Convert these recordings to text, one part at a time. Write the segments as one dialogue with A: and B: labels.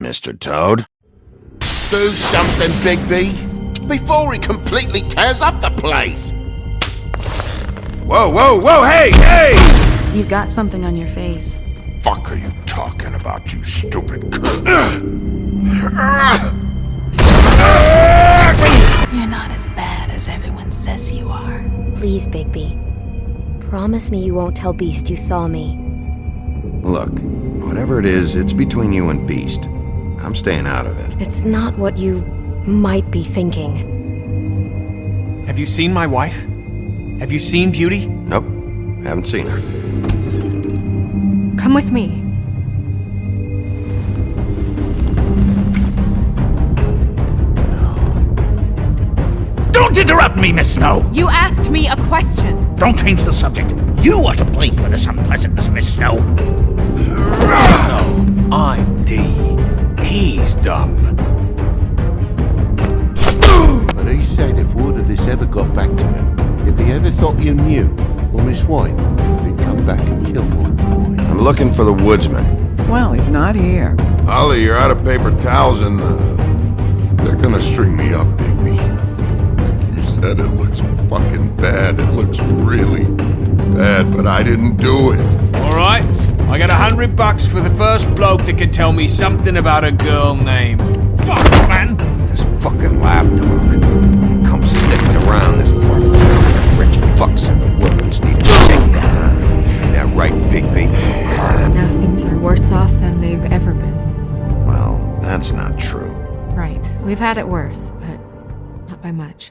A: Mr. Toad.
B: Do something, Bigby, before he completely tears up the place!
A: Whoa, whoa, whoa, hey, hey!
C: You've got something on your face.
A: Fuck are you talking about, you stupid cunt?
C: You're not as bad as everyone says you are.
D: Please, Bigby. Promise me you won't tell Beast you saw me.
A: Look, whatever it is, it's between you and Beast. I'm staying out of it.
D: It's not what you might be thinking.
E: Have you seen my wife? Have you seen Beauty?
A: Nope, haven't seen her.
F: Come with me.
G: Don't interrupt me, Miss Snow!
F: You asked me a question.
G: Don't change the subject. You are to blame for this unpleasantness, Miss Snow.
E: No, I'm D. He's dumb.
B: But he said if word of this ever got back to him, if he ever thought you knew, or Miss Wine, he'd come back and kill my boy.
A: I'm looking for the woodsman.
H: Well, he's not here.
A: Ollie, you're out of paper towels and, they're gonna string me up, Bigby. Like you said, it looks fucking bad. It looks really bad, but I didn't do it.
E: Alright, I got $100 for the first bloke that can tell me something about a girl named... Fuck, man!
A: This fucking lapdog. He comes sniffing around this part of town. Rich fucks in the woods need a takedown. Ain't that right, Bigby?
F: Now things are worse off than they've ever been.
A: Well, that's not true.
F: Right. We've had it worse, but not by much.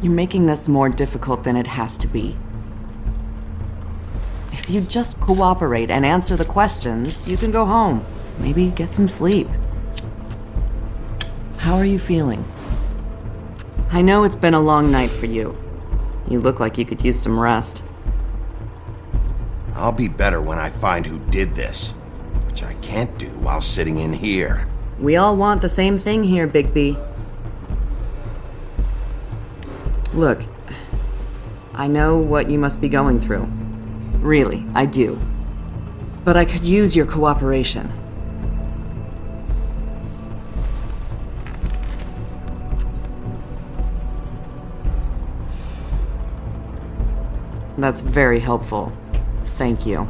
H: You're making this more difficult than it has to be. If you just cooperate and answer the questions, you can go home. Maybe get some sleep. How are you feeling? I know it's been a long night for you. You look like you could use some rest.
A: I'll be better when I find who did this, which I can't do while sitting in here.
H: We all want the same thing here, Bigby. Look, I know what you must be going through. Really, I do. But I could use your cooperation. That's very helpful. Thank you.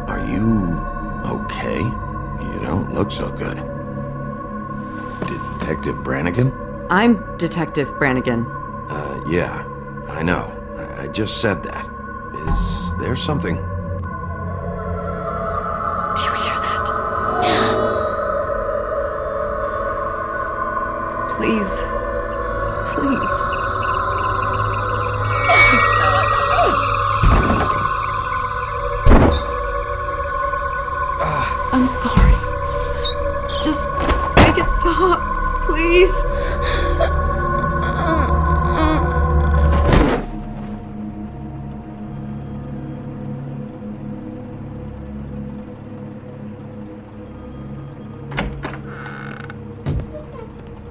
A: Are you okay? You don't look so good. Detective Brannigan?
H: I'm Detective Brannigan.
A: Yeah, I know. I just said that. Is there something?
H: Do you hear that? Please. Please. I'm sorry. Just make it stop, please.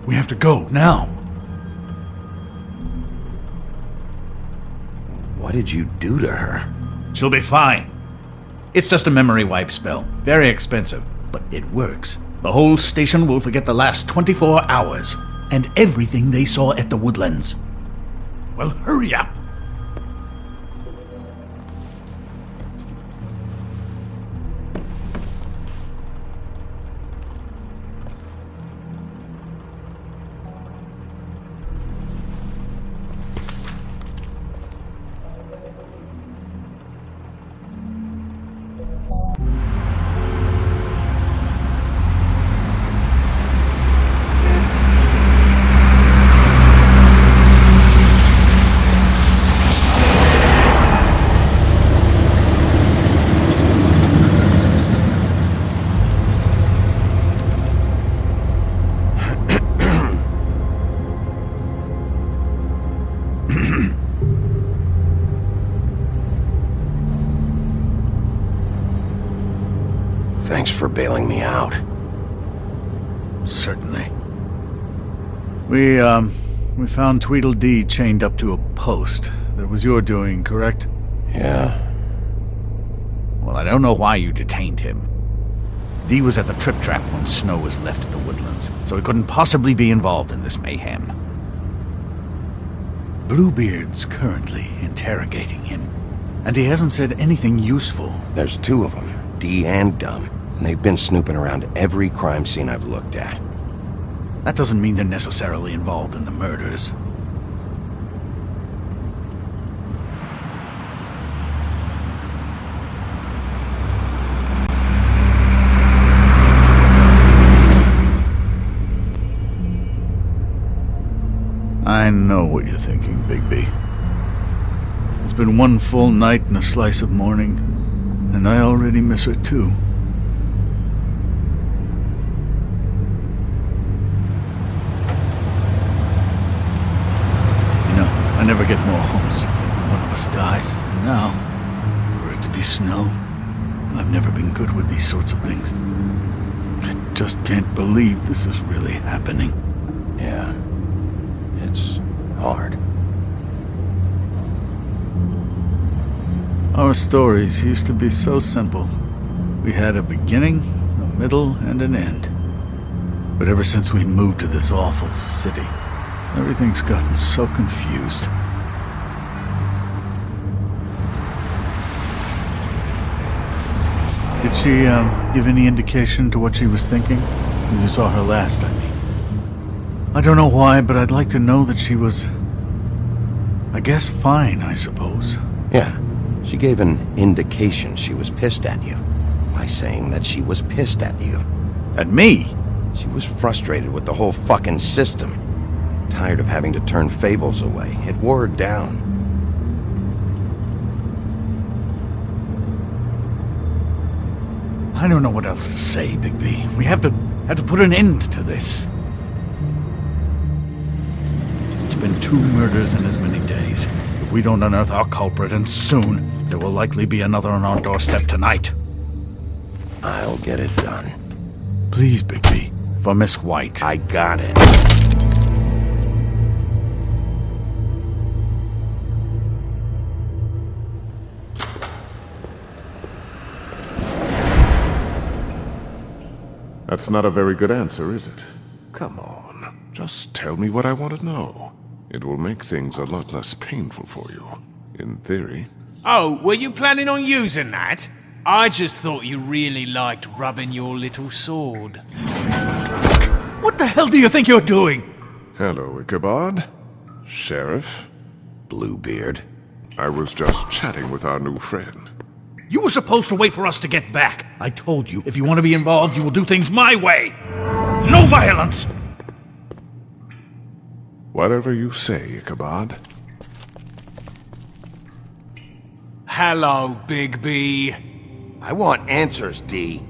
G: We have to go, now.
A: What did you do to her?
G: She'll be fine. It's just a memory wipe spell. Very expensive, but it works. The whole station will forget the last 24 hours and everything they saw at the Woodlands. Well, hurry up.
I: Thanks for bailing me out.
G: Certainly. We found Tweedledee chained up to a post. That was your doing, correct?
I: Yeah.
G: Well, I don't know why you detained him. Dee was at the Trip Trap when Snow was left at the Woodlands, so he couldn't possibly be involved in this mayhem. Bluebeard's currently interrogating him, and he hasn't said anything useful.
I: There's two of them, Dee and Dumb, and they've been snooping around every crime scene I've looked at.
G: That doesn't mean they're necessarily involved in the murders. I know what you're thinking, Bigby. It's been one full night and a slice of morning, and I already miss her too. You know, I never get more homesick than when one of us dies, and now, for it to be Snow, I've never been good with these sorts of things. I just can't believe this is really happening.
I: Yeah. It's hard.
G: Our stories used to be so simple. We had a beginning, a middle, and an end. But ever since we moved to this awful city, everything's gotten so confused. Did she, give any indication to what she was thinking? When you saw her last, I mean. I don't know why, but I'd like to know that she was, I guess, fine, I suppose.
I: Yeah. She gave an indication she was pissed at you by saying that she was pissed at you.
G: At me?
I: She was frustrated with the whole fucking system. Tired of having to turn Fables away. It wore her down.
G: I don't know what else to say, Bigby. We have to put an end to this. It's been 2 murders in as many days. If we don't unearth our culprit, and soon, there will likely be another on our doorstep tonight.
I: I'll get it done.
G: Please, Bigby. For Miss White.
I: I got it.
A: That's not a very good answer, is it? Come on, just tell me what I want to know. It will make things a lot less painful for you, in theory.
E: Oh, were you planning on using that? I just thought you really liked rubbing your little sword.
G: What the hell do you think you're doing?
A: Hello, Ichabod. Sheriff.
I: Bluebeard.
A: I was just chatting with our new friend.
G: You were supposed to wait for us to get back. I told you, if you want to be involved, you will do things my way. No violence!
A: Whatever you say, Ichabod.
E: Hello, Bigby.
I: I want answers, Dee.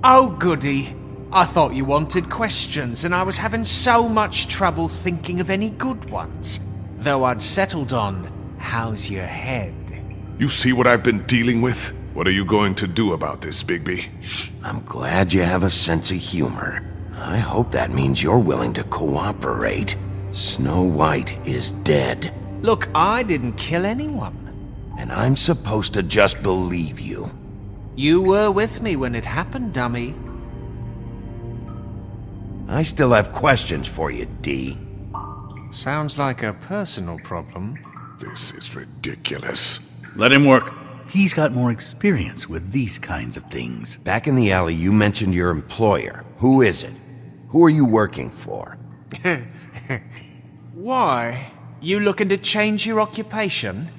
E: Oh, goody. I thought you wanted questions, and I was having so much trouble thinking of any good ones. Though I'd settled on, how's your head?
A: You see what I've been dealing with? What are you going to do about this, Bigby?
I: I'm glad you have a sense of humor. I hope that means you're willing to cooperate. Snow White is dead.
E: Look, I didn't kill anyone.
I: And I'm supposed to just believe you.
E: You were with me when it happened, dummy.
I: I still have questions for you, D.
E: Sounds like a personal problem.
A: This is ridiculous.
G: Let him work. He's got more experience with these kinds of things.
I: Back in the alley, you mentioned your employer. Who is it? Who are you working for?
E: Why? You looking to change your occupation?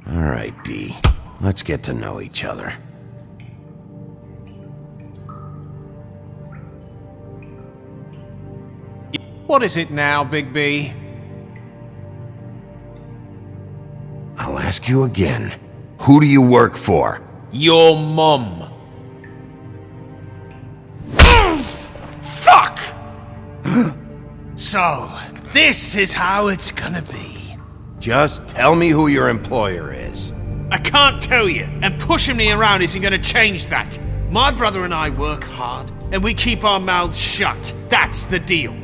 I: All right, D. Let's get to know each other.
E: What is it now, Big B?
I: I'll ask you again. Who do you work for?
E: Your mum. Fuck! So, this is how it's gonna be.
I: Just tell me who your employer is.
E: I can't tell you, and pushing me around isn't gonna change that. My brother and I work hard, and we keep our mouths shut. That's the deal.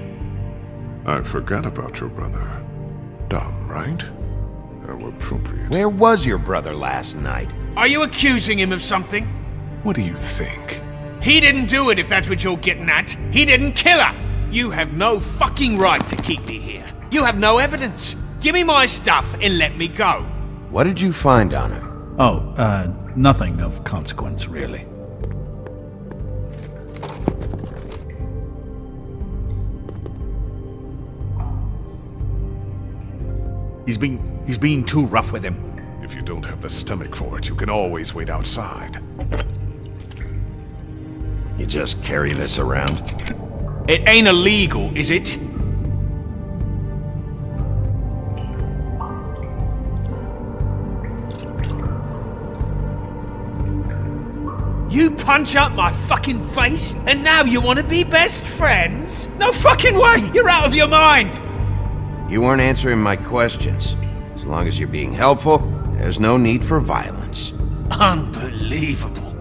A: I forgot about your brother. Dumb, right? How appropriate.
I: Where was your brother last night?
E: Are you accusing him of something?
A: What do you think?
E: He didn't do it, if that's what you're getting at. He didn't kill her. You have no fucking right to keep me here. You have no evidence. Give me my stuff and let me go.
I: What did you find on her?
G: Oh, nothing of consequence, really. He's being too rough with him.
A: If you don't have the stomach for it, you can always wait outside.
I: You just carry this around?
E: It ain't illegal, is it? You punch up my fucking face, and now you want to be best friends? No fucking way! You're out of your mind!
I: You weren't answering my questions. As long as you're being helpful, there's no need for violence.
E: Unbelievable.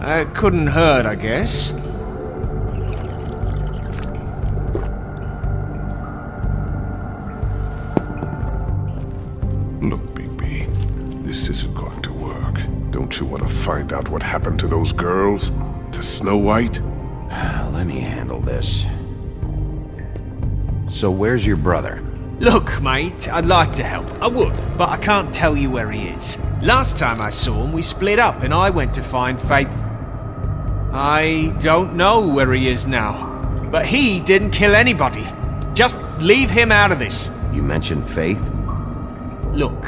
E: It couldn't hurt, I guess.
A: Look, Big B, this isn't going to work. Don't you want to find out what happened to those girls? To Snow White?
I: Let me handle this. So where's your brother?
E: Look, mate, I'd like to help. I would, but I can't tell you where he is. Last time I saw him, we split up and I went to find Faith. I don't know where he is now. But he didn't kill anybody. Just leave him out of this.
I: You mentioned Faith?
E: Look,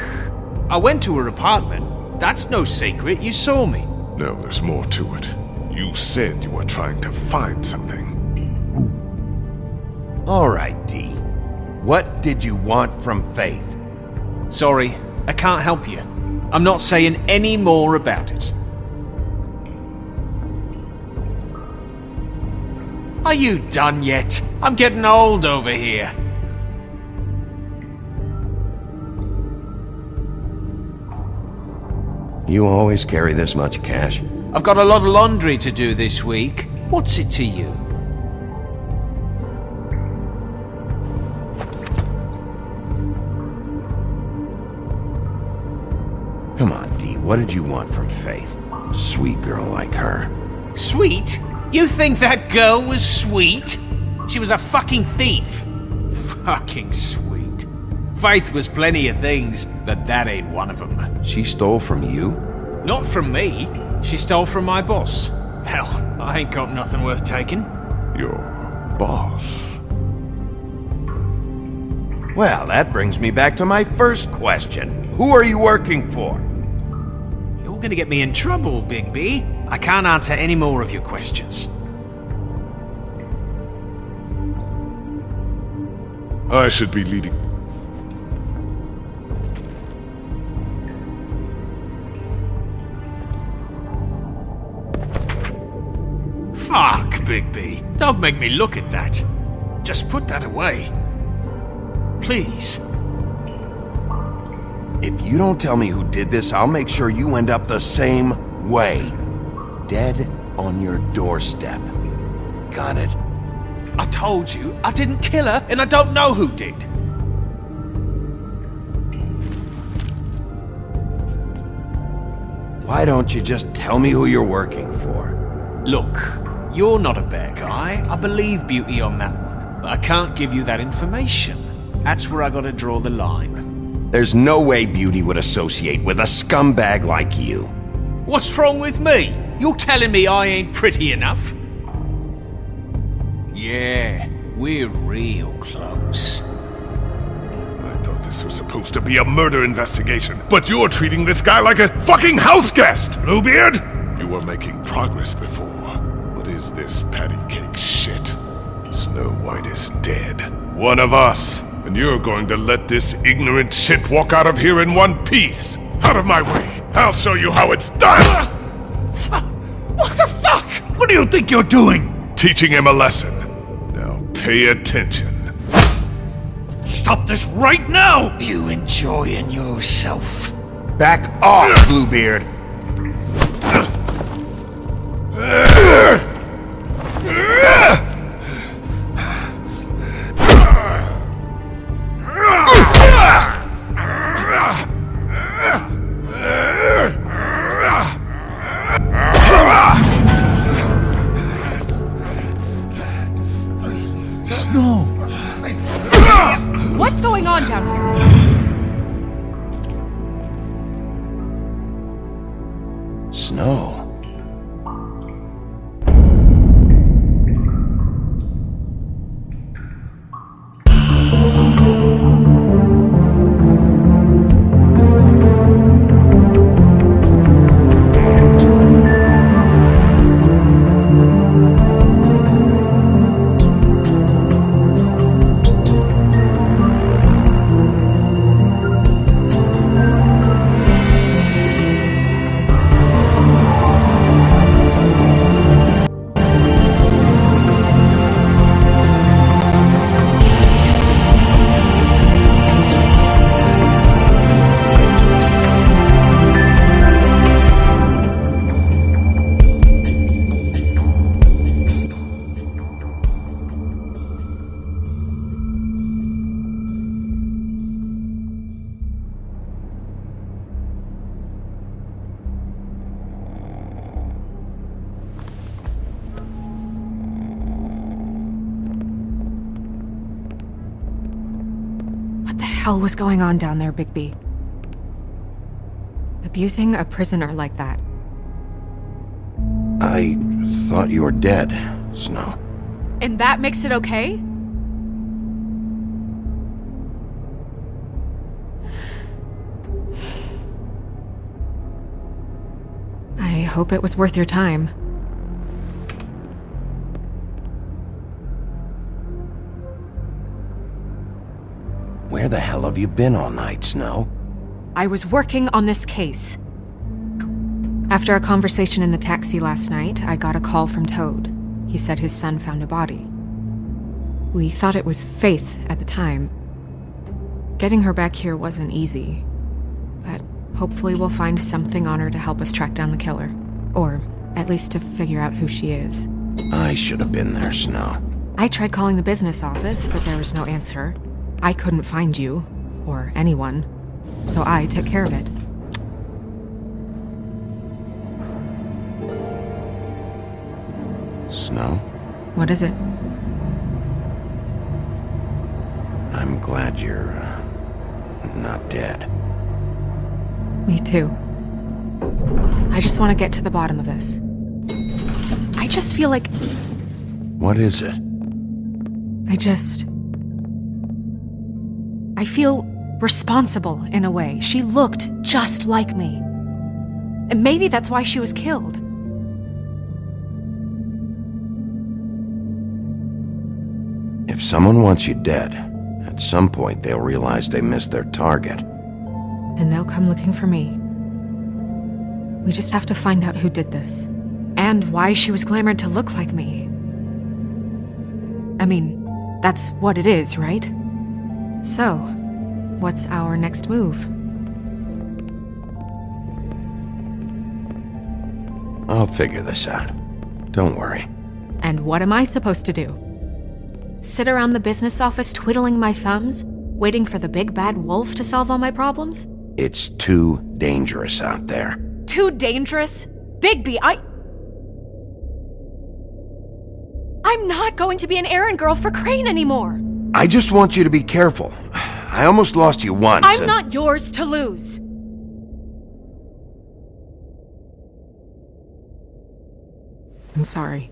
E: I went to her apartment. That's no secret, you saw me.
A: No, there's more to it. You said you were trying to find something.
I: All right, D. What did you want from Faith?
E: Sorry, I can't help you. I'm not saying any more about it. Are you done yet? I'm getting old over here.
I: You always carry this much cash?
E: I've got a lot of laundry to do this week. What's it to you?
I: Come on, D. What did you want from Faith? Sweet girl like her.
E: Sweet? You think that girl was sweet? She was a fucking thief. Fucking sweet. Faith was plenty of things, but that ain't one of them.
I: She stole from you?
E: Not from me. She stole from my boss. Hell, I ain't got nothing worth taking.
A: Your boss?
I: Well, that brings me back to my first question. Who are you working for?
E: You're gonna get me in trouble, Big B. I can't answer any more of your questions.
A: I should be leading.
E: Fuck, Big B. Don't make me look at that. Just put that away. Please.
I: If you don't tell me who did this, I'll make sure you end up the same way. Dead on your doorstep. Got it?
E: I told you, I didn't kill her, and I don't know who did.
I: Why don't you just tell me who you're working for?
E: Look, you're not a bad guy. I believe Beauty on that one. But I can't give you that information. That's where I gotta draw the line.
I: There's no way Beauty would associate with a scumbag like you.
E: What's wrong with me? You're telling me I ain't pretty enough? Yeah, we're real close.
J: I thought this was supposed to be a murder investigation, but you're treating this guy like a fucking house guest! Bluebeard! You were making progress before. What is this patty cake shit? Snow White is dead. One of us. And you're going to let this ignorant shit walk out of here in one piece. Out of my way. I'll show you how it's done!
G: What the fuck? What do you think you're doing?
J: Teaching him a lesson. Now pay attention.
G: Stop this right now!
E: You enjoying yourself?
I: Back off, Bluebeard!
F: What's going on down here?
I: Snow.
F: What the hell was going on down there, Bigby? Abusing a prisoner like that.
I: I thought you were dead, Snow.
F: And that makes it okay? I hope it was worth your time.
I: Where the hell have you been all night, Snow?
F: I was working on this case. After a conversation in the taxi last night, I got a call from Toad. He said his son found a body. We thought it was Faith at the time. Getting her back here wasn't easy, but hopefully we'll find something on her to help us track down the killer. Or at least to figure out who she is.
I: I should have been there, Snow.
F: I tried calling the business office, but there was no answer. I couldn't find you, or anyone, so I took care of it.
I: Snow?
F: What is it?
I: I'm glad you're, not dead.
F: Me too. I just want to get to the bottom of this. I just feel like...
I: What is it?
F: I feel responsible in a way. She looked just like me. And maybe that's why she was killed.
I: If someone wants you dead, at some point they'll realize they missed their target.
F: And they'll come looking for me. We just have to find out who did this. And why she was glamored to look like me. I mean, that's what it is, right? So, what's our next move?
I: I'll figure this out. Don't worry.
F: And what am I supposed to do? Sit around the business office twiddling my thumbs, waiting for the big bad wolf to solve all my problems?
I: It's too dangerous out there.
F: too dangerous? Bigby, I'm not going to be an errand girl for Crane anymore.
I: I just want you to be careful. I almost lost you once.
F: I'm not yours to lose. I'm sorry.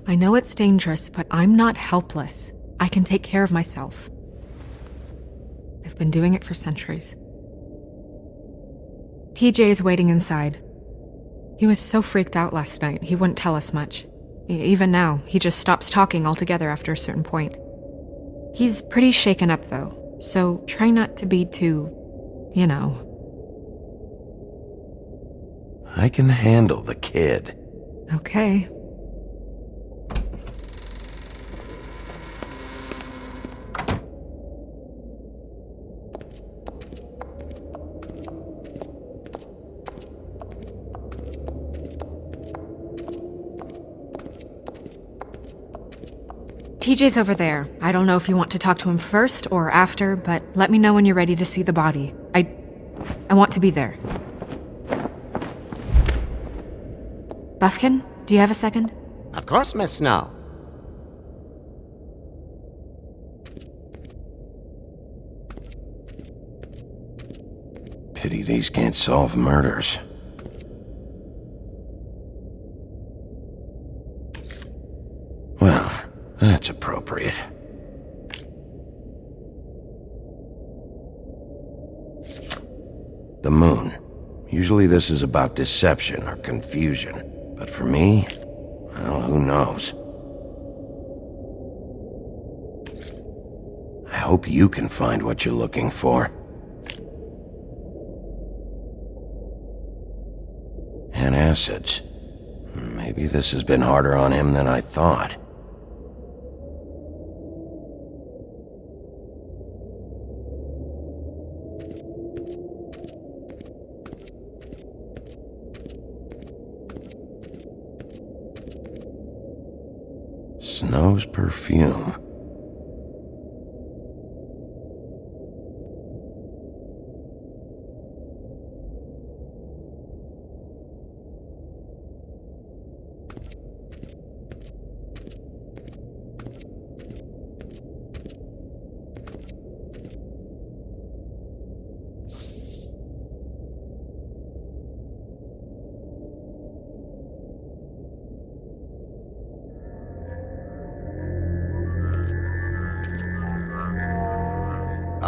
F: I know it's dangerous, but I'm not helpless. I can take care of myself. I've been doing it for centuries. TJ is waiting inside. He was so freaked out last night, he wouldn't tell us much. Even now, he just stops talking altogether after a certain point. He's pretty shaken up, though, so try not to be too, you know.
I: I can handle the kid.
F: Okay. TJ's over there. I don't know if you want to talk to him first or after, but let me know when you're ready to see the body. I want to be there. Buffkin, do you have a second?
B: Of course, Miss Snow.
I: Pity these can't solve murders. Well, that's appropriate. The moon. Usually this is about deception or confusion. But for me, well, who knows? I hope you can find what you're looking for. Acids. Maybe this has been harder on him than I thought. Snow's perfume.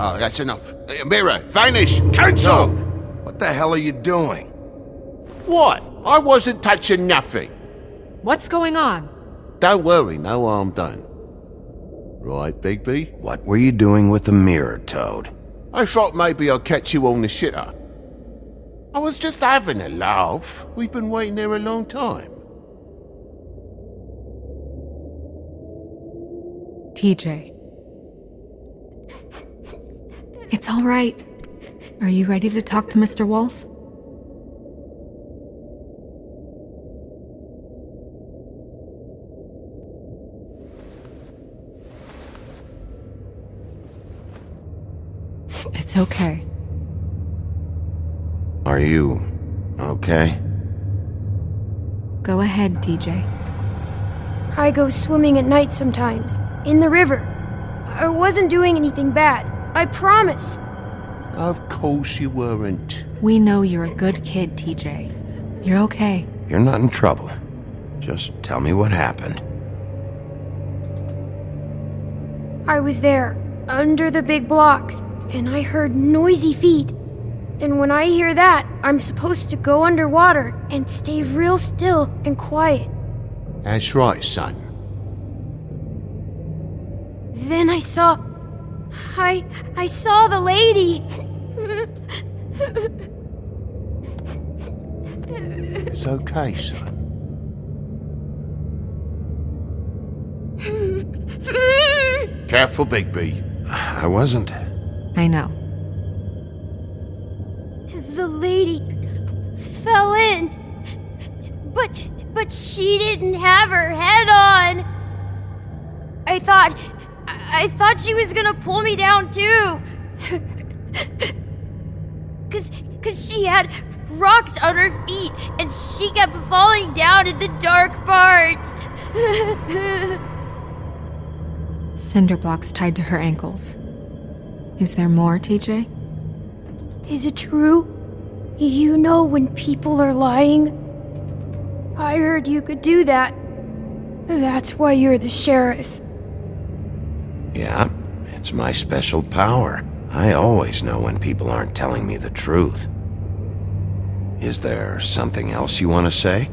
B: Oh, that's enough. Mirror, vanish,
I: Cancel!
B: cancel!
I: What the hell are you doing?
B: What? I wasn't touching nothing.
F: What's going on?
B: Don't worry, no harm done. Right, Bigby?
I: What were you doing with the mirror, Toad?
B: I thought maybe I'd catch you on the shitter. I was just having a laugh. We've been waiting there a long time.
F: TJ. It's all right. Are you ready to talk to Mr. Wolf? It's okay.
I: Are you okay?
F: Go ahead, TJ.
K: I go swimming at night sometimes, in the river. I wasn't doing anything bad. I promise.
B: Of course you weren't.
F: We know you're a good kid, TJ. You're okay.
I: You're not in trouble. Just tell me what happened.
K: I was there, under the big blocks, and I heard noisy feet. And when I hear that, I'm supposed to go underwater and stay real still and quiet.
B: That's right, son.
K: Then I saw the lady.
B: It's okay, son. Careful, Bigby.
I: I wasn't.
F: I know.
K: The lady fell in. But she didn't have her head on. I thought she was gonna pull me down too. 'cause she had rocks on her feet and she kept falling down in the dark parts.
F: Cinder blocks tied to her ankles. Is there more, TJ?
K: Is it true? You know when people are lying? I heard you could do that. That's why you're the sheriff.
I: Yeah, it's my special power. I always know when people aren't telling me the truth. Is there something else you want to say?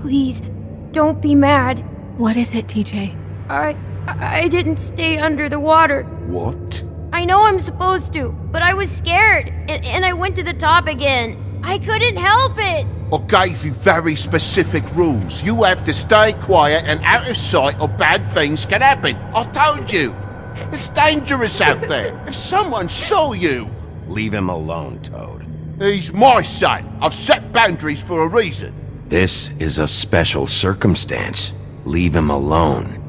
K: Please, don't be mad.
F: What is it, TJ?
K: I didn't stay under the water.
B: What?
K: I know I'm supposed to, but I was scared, and I went to the top again. I couldn't help it.
B: I gave you very specific rules. You have to stay quiet and out of sight or bad things can happen. I told you. It's dangerous out there. If someone saw you...
I: Leave him alone, Toad.
B: He's my son. I've set boundaries for a reason.
I: This is a special circumstance. Leave him alone.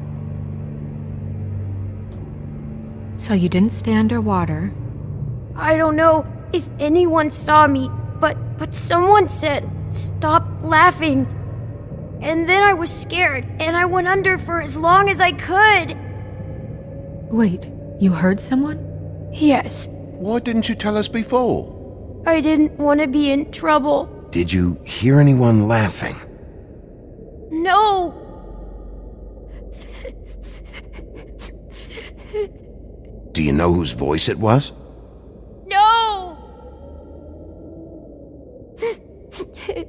F: So you didn't stay underwater?
K: I don't know if anyone saw me, but someone said, "Stop laughing." And then I was scared, and I went under for as long as I could.
F: Wait, you heard someone?
K: Yes.
B: Why didn't you tell us before?
K: I didn't want to be in trouble.
I: Did you hear anyone laughing?
K: No.
I: Do you know whose voice it was?
K: No.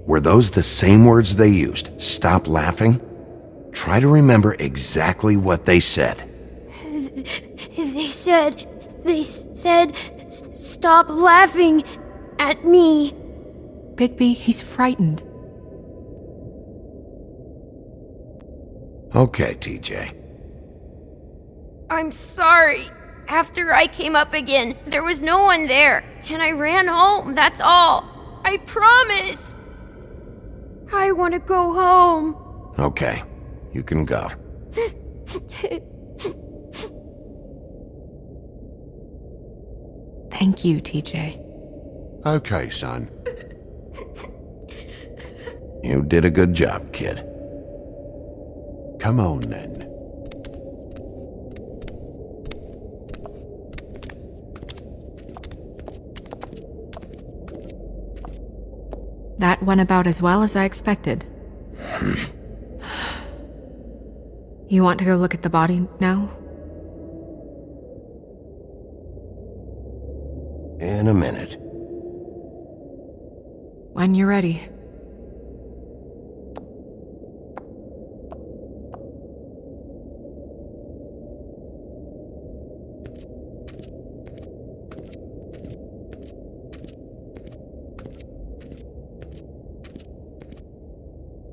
I: Were those the same words they used? Stop laughing? Try to remember exactly what they said.
K: They said, "Stop laughing at me."
F: Bigby, he's frightened.
I: Okay, TJ.
K: I'm sorry. After I came up again, there was no one there, and I ran home, that's all. I promise. I want to go home.
I: Okay, you can go.
F: Thank you, TJ.
B: Okay, son.
I: You did a good job, kid.
B: Come on, then.
F: That went about as well as I expected. You want to go look at the body now?
I: In a minute.
F: When you're ready.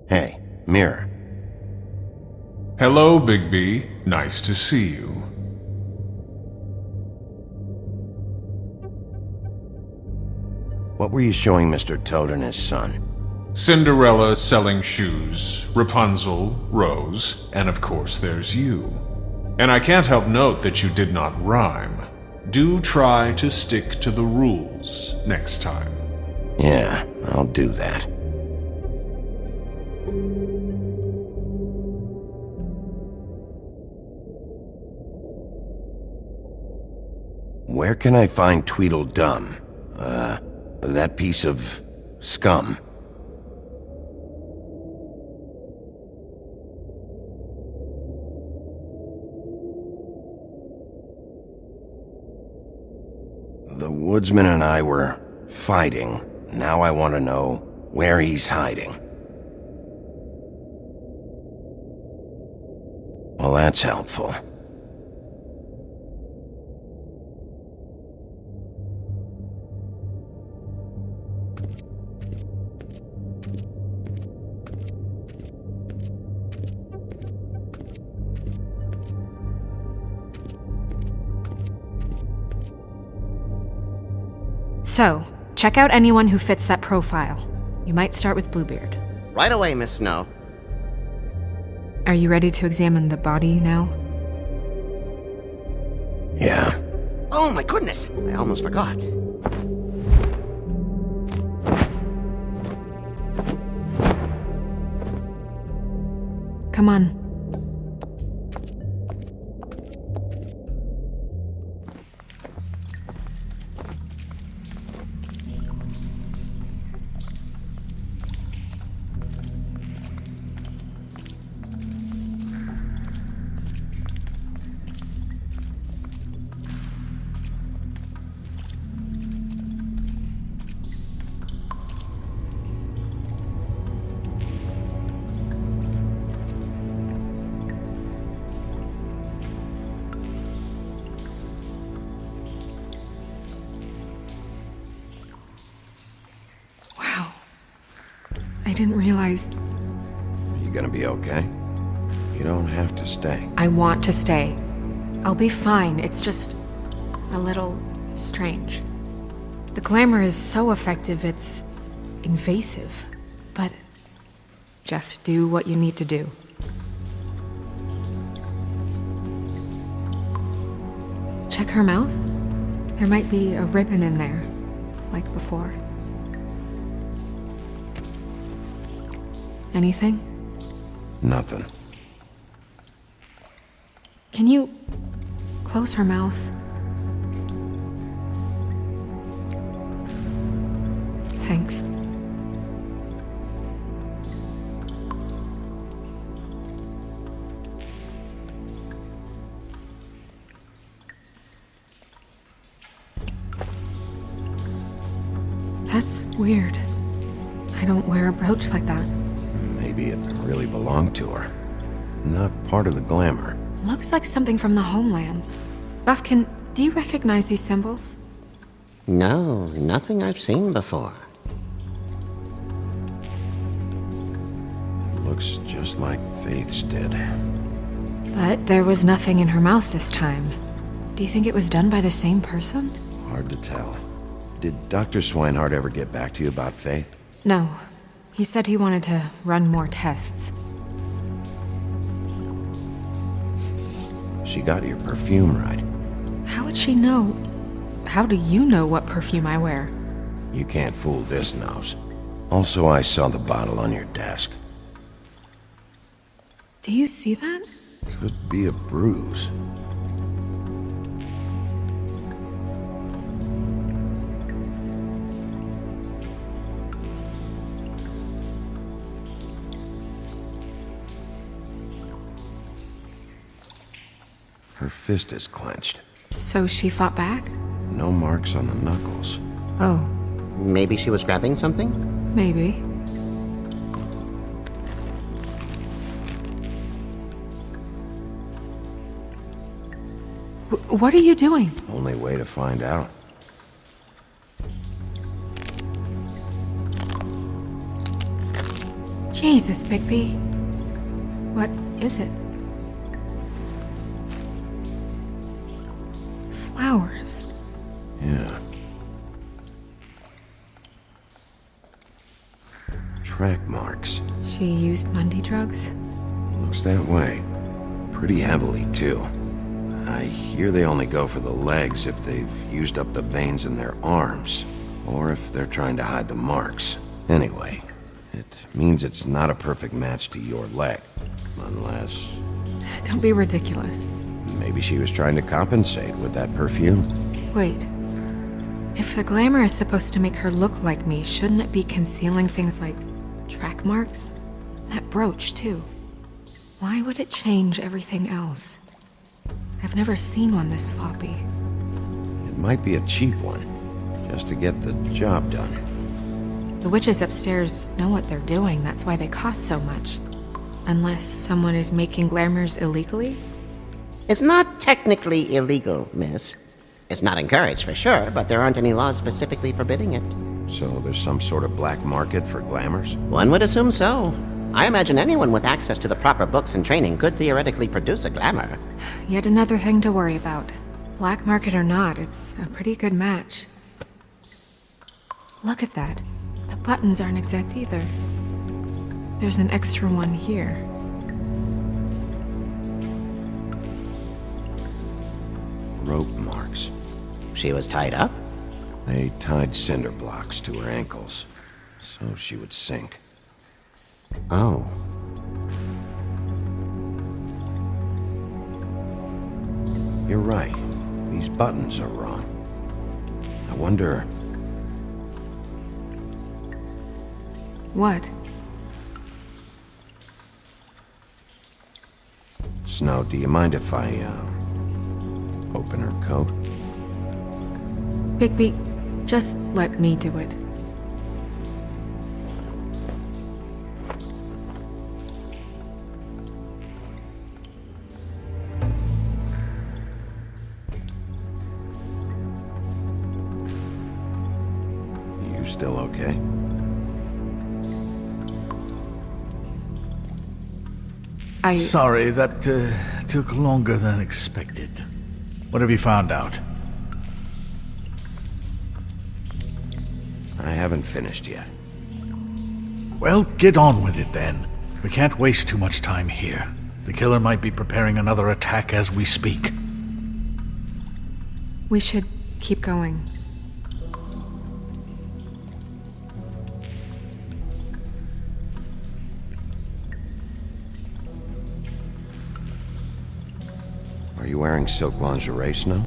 I: Hey, Mirror.
J: Hello, Bigby. Nice to see you.
I: What were you showing Mr. Toad and his son?
J: Cinderella selling shoes, Rapunzel, Rose, and of course there's you. And I can't help note that you did not rhyme. Do try to stick to the rules next time.
I: Yeah, I'll do that. Where can I find Tweedledum? That piece of scum. The woodsman and I were fighting. Now I want to know where he's hiding. Well, that's helpful.
F: So, check out anyone who fits that profile. You might start with Bluebeard.
L: Right away, Miss Snow.
F: Are you ready to examine the body now?
I: Yeah.
L: Oh my goodness, I almost forgot.
F: Come on. I didn't realize...
I: You gonna be okay? You don't have to stay.
F: I want to stay. I'll be fine. It's just a little strange. The glamour is so effective, it's invasive. But just do what you need to do. Check her mouth. There might be a ribbon in there, like before. Anything?
I: Nothing.
F: Can you close her mouth? Thanks. That's weird. I don't wear a brooch like that.
I: Maybe it really belonged to her. Not part of the glamour.
F: Looks like something from the homelands. Buffkin, do you recognize these symbols?
L: No, nothing I've seen before.
I: It looks just like Faith's did.
F: But there was nothing in her mouth this time. Do you think it was done by the same person?
I: Hard to tell. Did Dr. Swinehart ever get back to you about Faith?
F: No. He said he wanted to run more tests.
I: She got your perfume right.
F: How would she know? How do you know what perfume I wear?
I: You can't fool this nose. Also, I saw the bottle on your desk.
F: Do you see that?
I: Could be a bruise. Her fist is clenched.
F: So she fought back?
I: No marks on the knuckles.
F: Oh.
L: Maybe she was grabbing something?
F: Maybe. What are you doing?
I: Only way to find out.
F: Jesus, Bigby. What is it? Flowers.
I: Yeah. Track marks.
F: She used Mundy drugs?
I: Looks that way. Pretty heavily, too. I hear they only go for the legs if they've used up the veins in their arms, or if they're trying to hide the marks. Anyway, it means it's not a perfect match to your leg, unless...
F: Don't be ridiculous.
I: Maybe she was trying to compensate with that perfume.
F: Wait. If the glamour is supposed to make her look like me, shouldn't it be concealing things like track marks? That brooch, too. Why would it change everything else? I've never seen one this sloppy.
I: It might be a cheap one, just to get the job done.
F: The witches upstairs know what they're doing, that's why they cost so much. Unless someone is making glamours illegally?
L: It's not technically illegal, miss. It's not encouraged for sure, but there aren't any laws specifically forbidding it.
I: So there's some sort of black market for glamours?
L: One would assume so. I imagine anyone with access to the proper books and training could theoretically produce a glamour.
F: Yet another thing to worry about. Black market or not, it's a pretty good match. Look at that. The buttons aren't exact either. There's an extra one here.
I: Rope marks.
L: She was tied up?
I: They tied cinder blocks to her ankles, so she would sink.
L: Oh.
I: You're right. These buttons are wrong. I wonder...
F: What?
I: Snow, do you mind if I, open her coat?
F: Bigby, just let me do it.
I: You still okay?
G: Sorry, that took longer than expected. What have you found out?
I: I haven't finished yet.
G: Well, get on with it then. We can't waste too much time here. The killer might be preparing another attack as we speak.
F: We should keep going.
I: Are you wearing silk lingerie, Snow?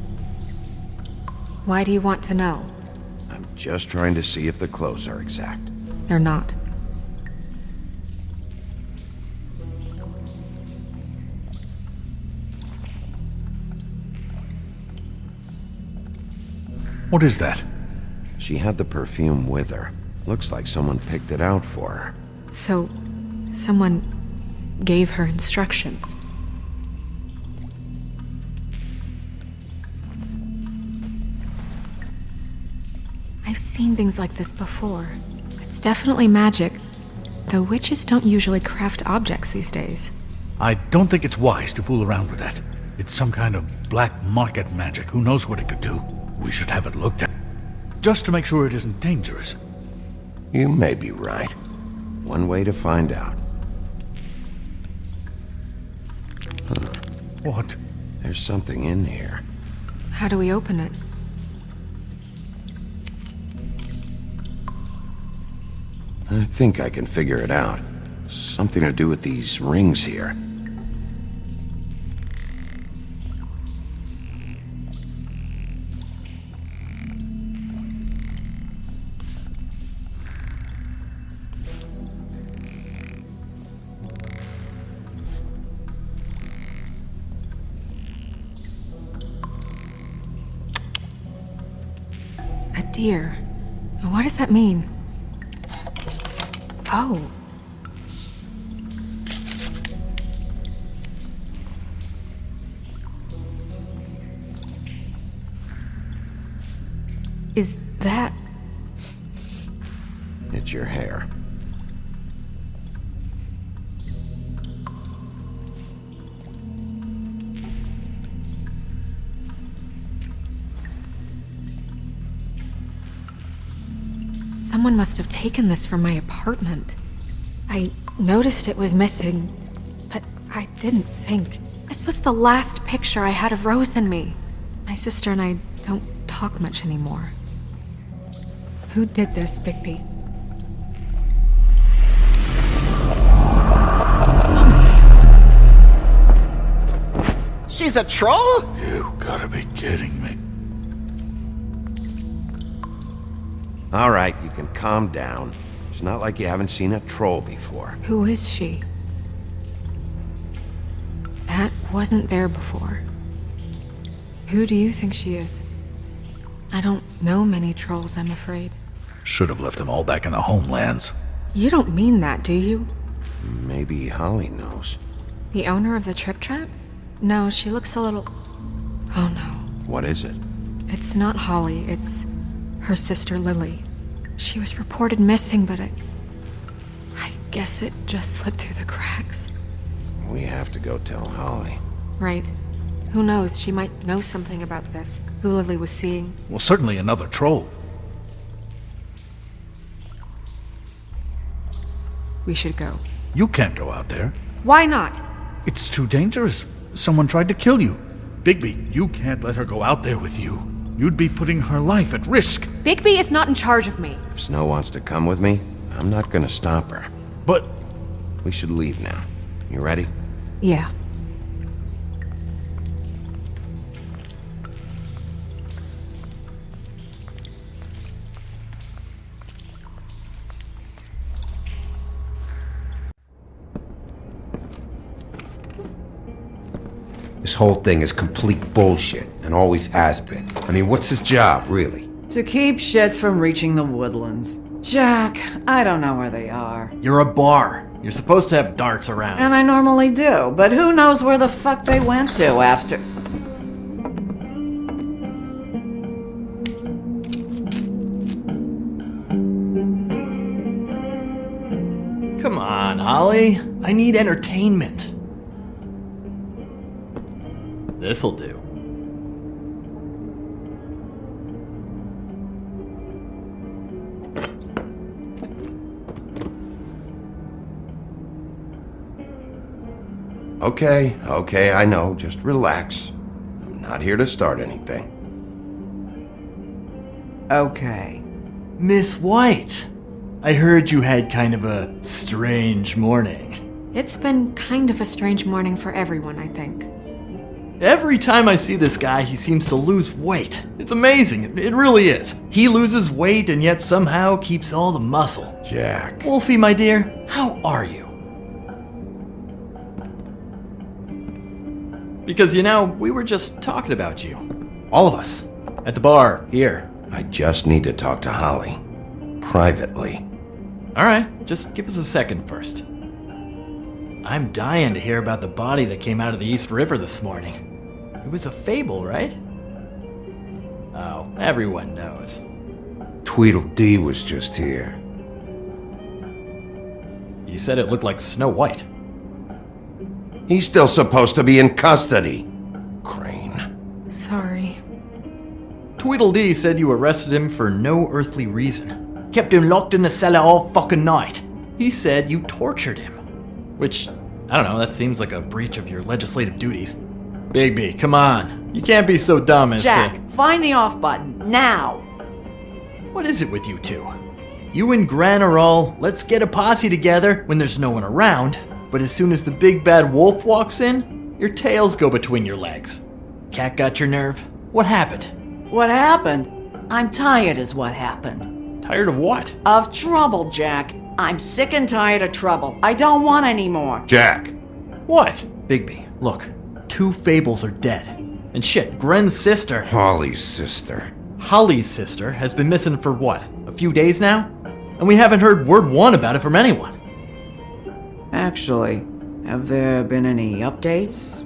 F: Why do you want to know?
I: I'm just trying to see if the clothes are exact.
F: They're not.
G: What is that?
I: She had the perfume with her. Looks like someone picked it out for her.
F: So, someone gave her instructions. I've seen things like this before. It's definitely magic, though witches don't usually craft objects these days.
G: I don't think it's wise to fool around with that. It's some kind of black market magic. Who knows what it could do? We should have it looked at, just to make sure it isn't dangerous.
I: You may be right. One way to find out. Huh.
G: What?
I: There's something in here.
F: How do we open it?
I: I think I can figure it out. Something to do with these rings here.
F: A deer. What does that mean? Oh. Is that...
I: It's your hair.
F: Someone must have taken this from my apartment. I noticed it was missing, but I didn't think. This was the last picture I had of Rose and me. My sister and I don't talk much anymore. Who did this, Bigby?
L: She's a troll?
G: You gotta be kidding me.
I: All right, you can calm down. It's not like you haven't seen a troll before.
F: Who is she? That wasn't there before. Who do you think she is? I don't know many trolls, I'm afraid.
G: Should have left them all back in the homelands.
F: You don't mean that, do you?
I: Maybe Holly knows.
F: The owner of the Trip Trap? No, she looks a little... Oh no.
I: What is it?
F: It's not Holly, it's her sister Lily. She was reported missing, but I guess it just slipped through the cracks.
I: We have to go tell Holly.
F: Right. Who knows, she might know something about this. Who Lily was seeing.
G: Well, certainly another troll.
F: We should go.
G: You can't go out there.
F: Why not?
G: It's too dangerous. Someone tried to kill you. Bigby, you can't let her go out there with you. You'd be putting her life at risk.
F: Bigby is not in charge of me.
I: If Snow wants to come with me, I'm not gonna stop her.
G: But...
I: We should leave now. You ready?
F: Yeah.
M: This whole thing is complete bullshit, and always has been. I mean, what's his job, really?
N: To keep shit from reaching the woodlands. Jack, I don't know where they are.
O: You're a bar. You're supposed to have darts around.
N: And I normally do, but who knows where the fuck they went to after...
O: Come on, Holly. I need entertainment. This'll do.
I: Okay, I know. Just relax. I'm not here to start anything.
N: Okay.
O: Miss White, I heard you had kind of a strange morning.
F: It's been kind of a strange morning for everyone, I think.
O: Every time I see this guy, he seems to lose weight. It's amazing. It really is. He loses weight and yet somehow keeps all the muscle.
I: Jack.
O: Wolfie, my dear, how are you? Because, you know, we were just talking about you. All of us. At the bar, here.
I: I just need to talk to Holly. Privately.
O: Alright, just give us a second first. I'm dying to hear about the body that came out of the East River this morning. It was a fable, right? Oh, everyone knows.
M: Tweedledee was just here.
O: You said it looked like Snow White.
I: He's still supposed to be in custody. Crane.
F: Sorry.
O: Tweedledee said you arrested him for no earthly reason. Kept him locked in the cellar all fucking night. He said you tortured him. Which, I don't know, that seems like a breach of your legislative duties. Bigby, come on. You can't be so dumb as
N: Jack, find the off button, now!
O: What is it with you two? You and Gran are all, let's get a posse together when there's no one around, but as soon as the big bad wolf walks in, your tails go between your legs. Cat got your nerve? What happened?
N: What happened? I'm tired is what happened.
O: Tired of what?
N: Of trouble, Jack. I'm sick and tired of trouble. I don't want any more.
I: Jack.
O: What? Bigby, look. 2 fables are dead. And shit, Gren's sister...
I: Holly's sister.
O: Holly's sister has been missing for what? A few days now? And we haven't heard word one about it from anyone.
N: Actually, have there been any updates?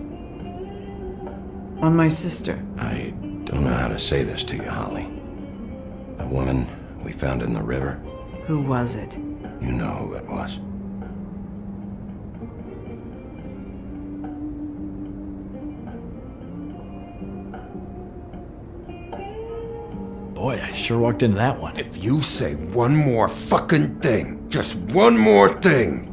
N: On my sister?
I: I don't know how to say this to you, Holly. The woman we found in the river.
N: Who was it?
I: You know who it was.
O: Boy, I sure walked into that one.
M: If you say one more fucking thing, just one more thing.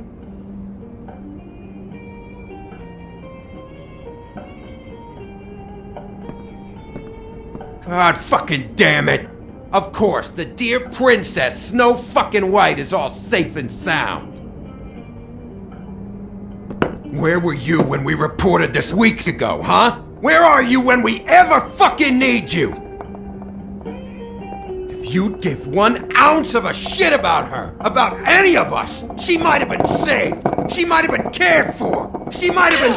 M: God fucking damn it! Of course, the dear princess Snow fucking White is all safe and sound. Where were you when we reported this weeks ago, huh? Where are you when we ever fucking need you? If you'd give 1 ounce of a shit about her, about any of us, she might have been saved. She might have been cared for. She might have been...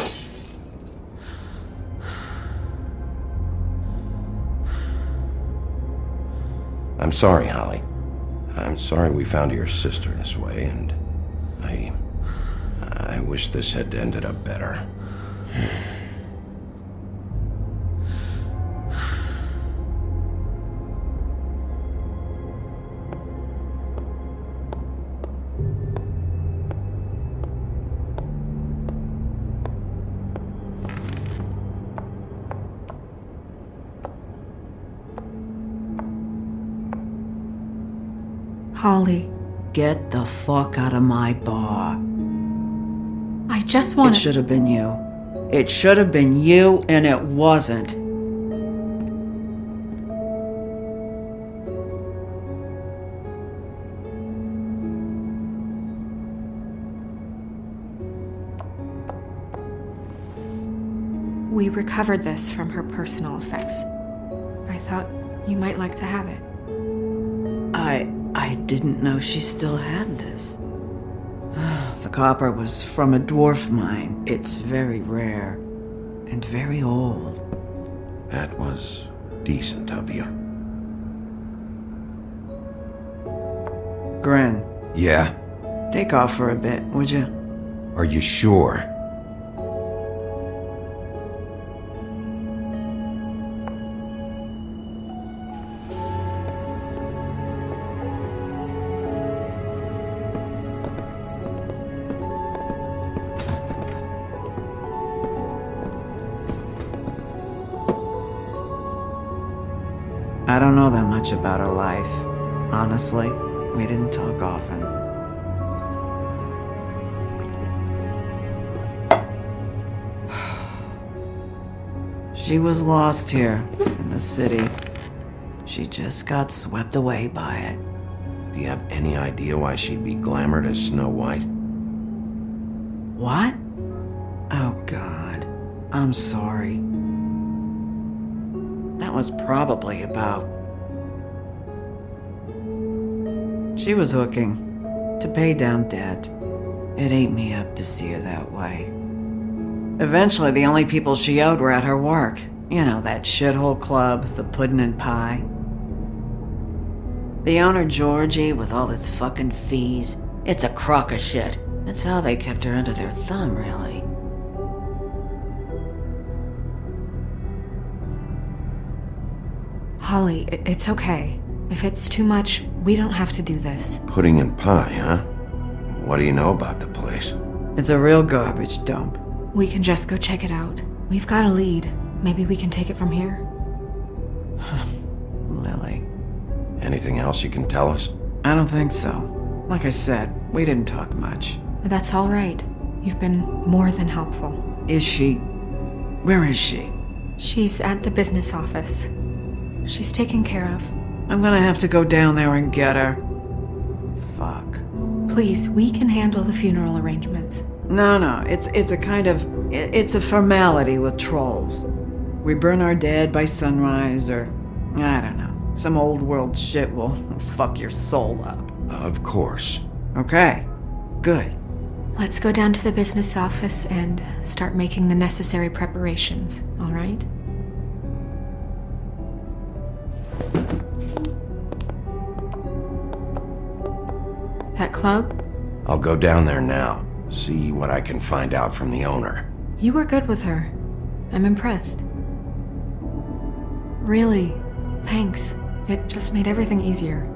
I: I'm sorry, Holly. I'm sorry we found your sister this way, and I wish this had ended up better.
F: Holly.
N: Get the fuck out of my bar.
F: I just want
N: It should have been you. It should have been you, and it wasn't.
F: We recovered this from her personal effects. I thought you might like to have it.
N: I didn't know she still had this. The copper was from a dwarf mine. It's very rare. and very old.
I: That was decent of you.
N: Gren,
I: Yeah?
N: take off for a bit, would you?
I: Are you sure?
N: I don't know that much about her life. Honestly, we didn't talk often. She was lost here in the city. She just got swept away by it.
I: Do you have any idea why she'd be glamored as Snow White?
N: What? Oh, God. I'm sorry. That was probably about... She was hooking to pay down debt. It ate me up to see her that way. Eventually, the only people she owed were at her work. You know, that shithole club, the Puddin' and Pie. The owner, Georgie, with all his fucking fees. It's a crock of shit. That's how they kept her under their thumb, really.
F: Holly, it's okay. If it's too much, we don't have to do this.
I: Pudding and pie, huh? What do you know about the place?
N: It's a real garbage dump.
F: We can just go check it out. We've got a lead. Maybe we can take it from here.
N: Lily.
I: Anything else you can tell us?
N: I don't think so. Like I said, we didn't talk much.
F: That's all right. You've been more than helpful.
N: Is she? Where is she?
F: She's at the business office. She's taken care of.
N: I'm gonna have to go down there and get her. Fuck.
F: Please, we can handle the funeral arrangements.
N: No, it's a kind of... It's a formality with trolls. We burn our dead by sunrise, or... I don't know. Some old world shit will fuck your soul up.
I: Of course.
N: Okay. Good.
F: Let's go down to the business office and start making the necessary preparations, all right? That club?
I: I'll go down there now. See what I can find out from the owner.
F: You were good with her. I'm impressed. Really, thanks. It just made everything easier.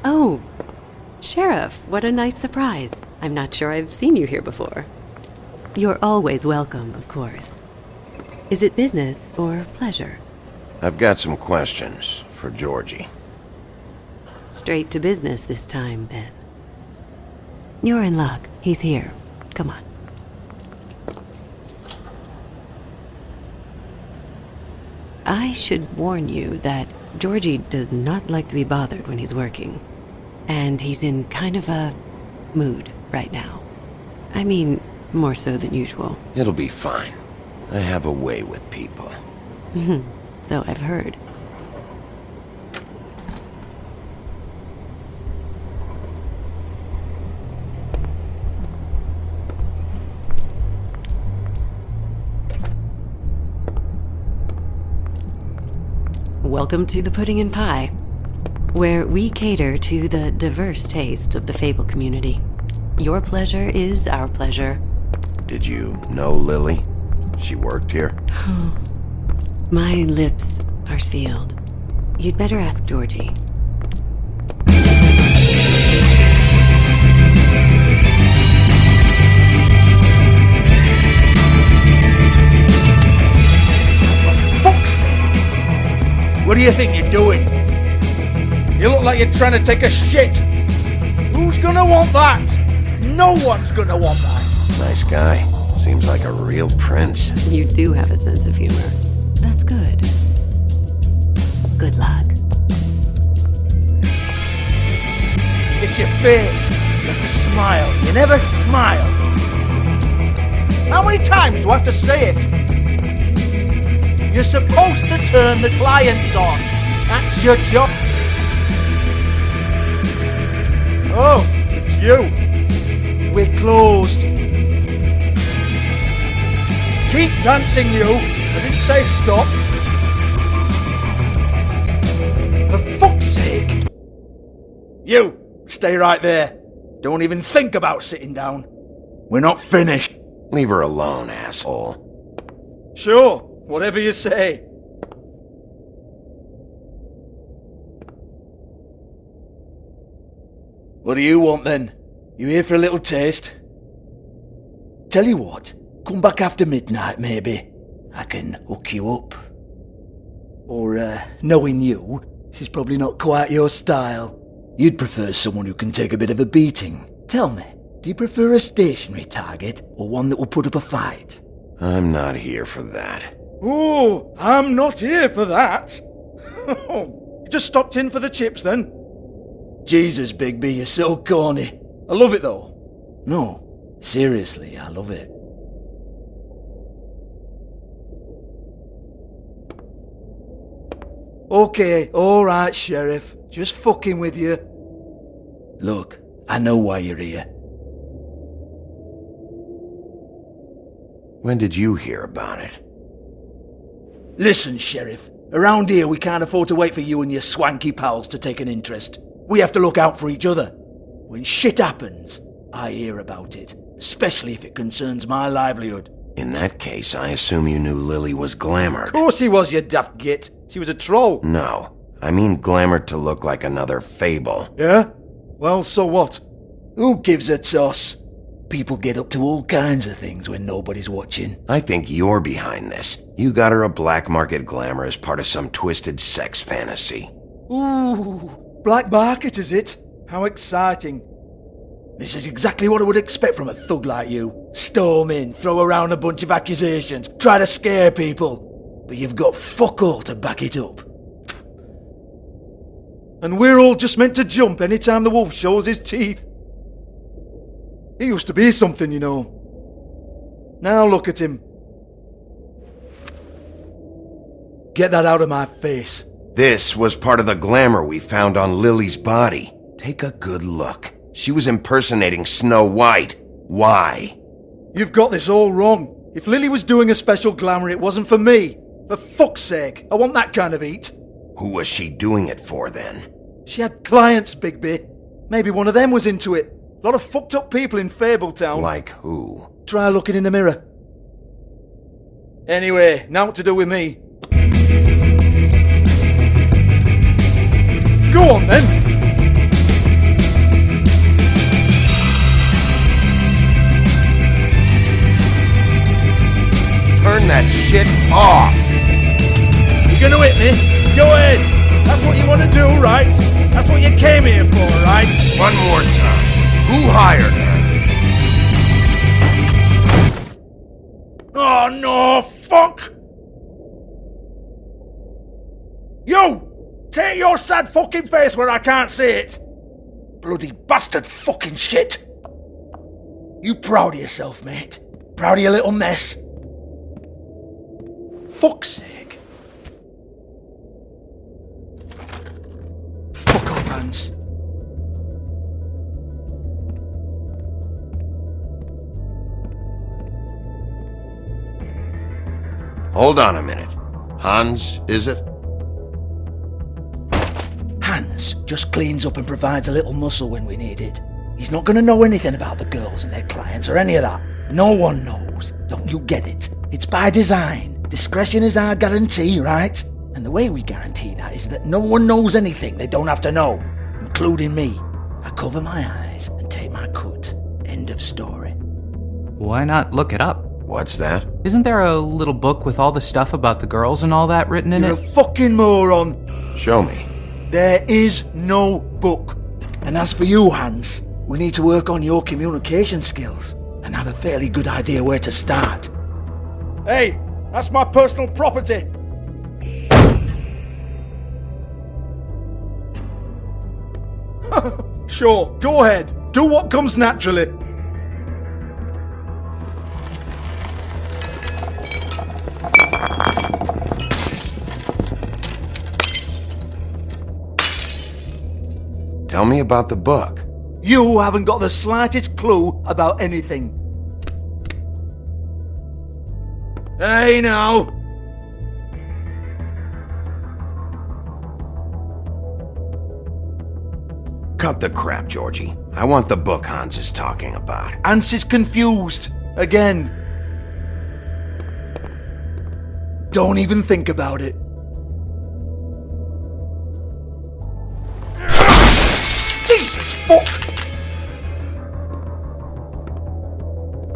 P: Oh, Sheriff, what a nice surprise. I'm not sure I've seen you here before. You're always welcome, of course. Is it business or pleasure?
I: I've got some questions for Georgie.
P: Straight to business this time, then. You're in luck. He's here. Come on. I should warn you that Georgie does not like to be bothered when he's working. And he's in kind of a mood right now. I mean, more so than usual.
I: It'll be fine. I have a way with people.
P: So I've heard. Welcome to the Pudding and Pie, where we cater to the diverse tastes of the Fable community. Your pleasure is our pleasure.
I: Did you know Lily? She worked here?
P: My lips are sealed. You'd better ask Georgie.
Q: What do you think you're doing? You look like you're trying to take a shit. Who's gonna want that? No one's gonna want that.
I: Nice guy. Seems like a real prince.
P: You do have a sense of humor. That's good. Good luck.
Q: It's your face. You have to smile. You never smile. How many times do I have to say it? You're supposed to turn the clients on. That's your job. Oh, it's you. We're closed. Keep dancing, you. I didn't say stop. For fuck's sake. You, stay right there. Don't even think about sitting down. We're not finished.
I: Leave her alone, asshole.
Q: Sure, whatever you say. What do you want then? You here for a little taste? Tell you what, come back after midnight maybe. I can hook you up. Or, knowing you, she's probably not quite your style. You'd prefer someone who can take a bit of a beating. Tell me, do you prefer a stationary target or one that will put up a fight?
I: I'm not here for that.
Q: Oh, I'm not here for that. You just stopped in for the chips then? Jesus, Bigby, you're so corny. I love it though. No, seriously, I love it. Okay, alright, Sheriff. Just fucking with you. Look, I know why you're here.
I: When did you hear about it?
Q: Listen, Sheriff. Around here, we can't afford to wait for you and your swanky pals to take an interest. We have to look out for each other. When shit happens, I hear about it, especially if it concerns my livelihood.
I: In that case, I assume you knew Lily was glamored.
Q: Of course she was, you daft git. She was a troll.
I: No, I mean glamored to look like another fable.
Q: Yeah? Well, so what? Who gives a toss? People get up to all kinds of things when nobody's watching.
I: I think you're behind this. You got her a black market glamour as part of some twisted sex fantasy.
Q: Ooh, black market is it? How exciting. This is exactly what I would expect from a thug like you. Storm in, throw around a bunch of accusations, try to scare people. But you've got fuck all to back it up. And we're all just meant to jump any time the wolf shows his teeth. He used to be something, you know. Now look at him. Get that out of my face.
I: This was part of the glamour we found on Lily's body. Take a good look. She was impersonating Snow White. Why?
Q: You've got this all wrong. If Lily was doing a special glamour, it wasn't for me. For fuck's sake, I want that kind of eat.
I: Who was she doing it for then?
Q: She had clients, Bigby. Maybe one of them was into it. A lot of fucked up people in Fabletown.
I: Like who?
Q: Try looking in the mirror. Anyway, now what to do with me? Go on then!
I: Turn that shit off!
Q: You gonna hit me? Go ahead! That's what you want to do, right? That's what you came here for, right?
I: One more time. Who hired her?
Q: Oh no, fuck! You! Take your sad fucking face where I can't see it! Bloody bastard fucking shit! You proud of yourself, mate? Proud of your little mess? Fuck's sake. Fuck off, Hans.
I: Hold on a minute. Hans, is it?
Q: Hans just cleans up and provides a little muscle when we need it. He's not going to know anything about the girls and their clients or any of that. No one knows. Don't you get it? It's by design. Discretion is our guarantee, right? And the way we guarantee that is that no one knows anything they don't have to know, including me. I cover my eyes and take my cut. End of story.
R: Why not look it up?
I: What's that?
R: Isn't there a little book with all the stuff about the girls and all that written in
Q: You're
R: it?
Q: a fucking moron.
I: Show me.
Q: There is no book. And as for you, Hans, we need to work on your communication skills and have a fairly good idea where to start. Hey, that's my personal property. Sure, go ahead. Do what comes naturally.
I: Tell me about the book.
Q: You haven't got the slightest clue about anything. Hey now!
I: Cut the crap, Georgie. I want the book Hans is talking about.
Q: Hans is confused. Again. Don't even think about it. Jesus fuck!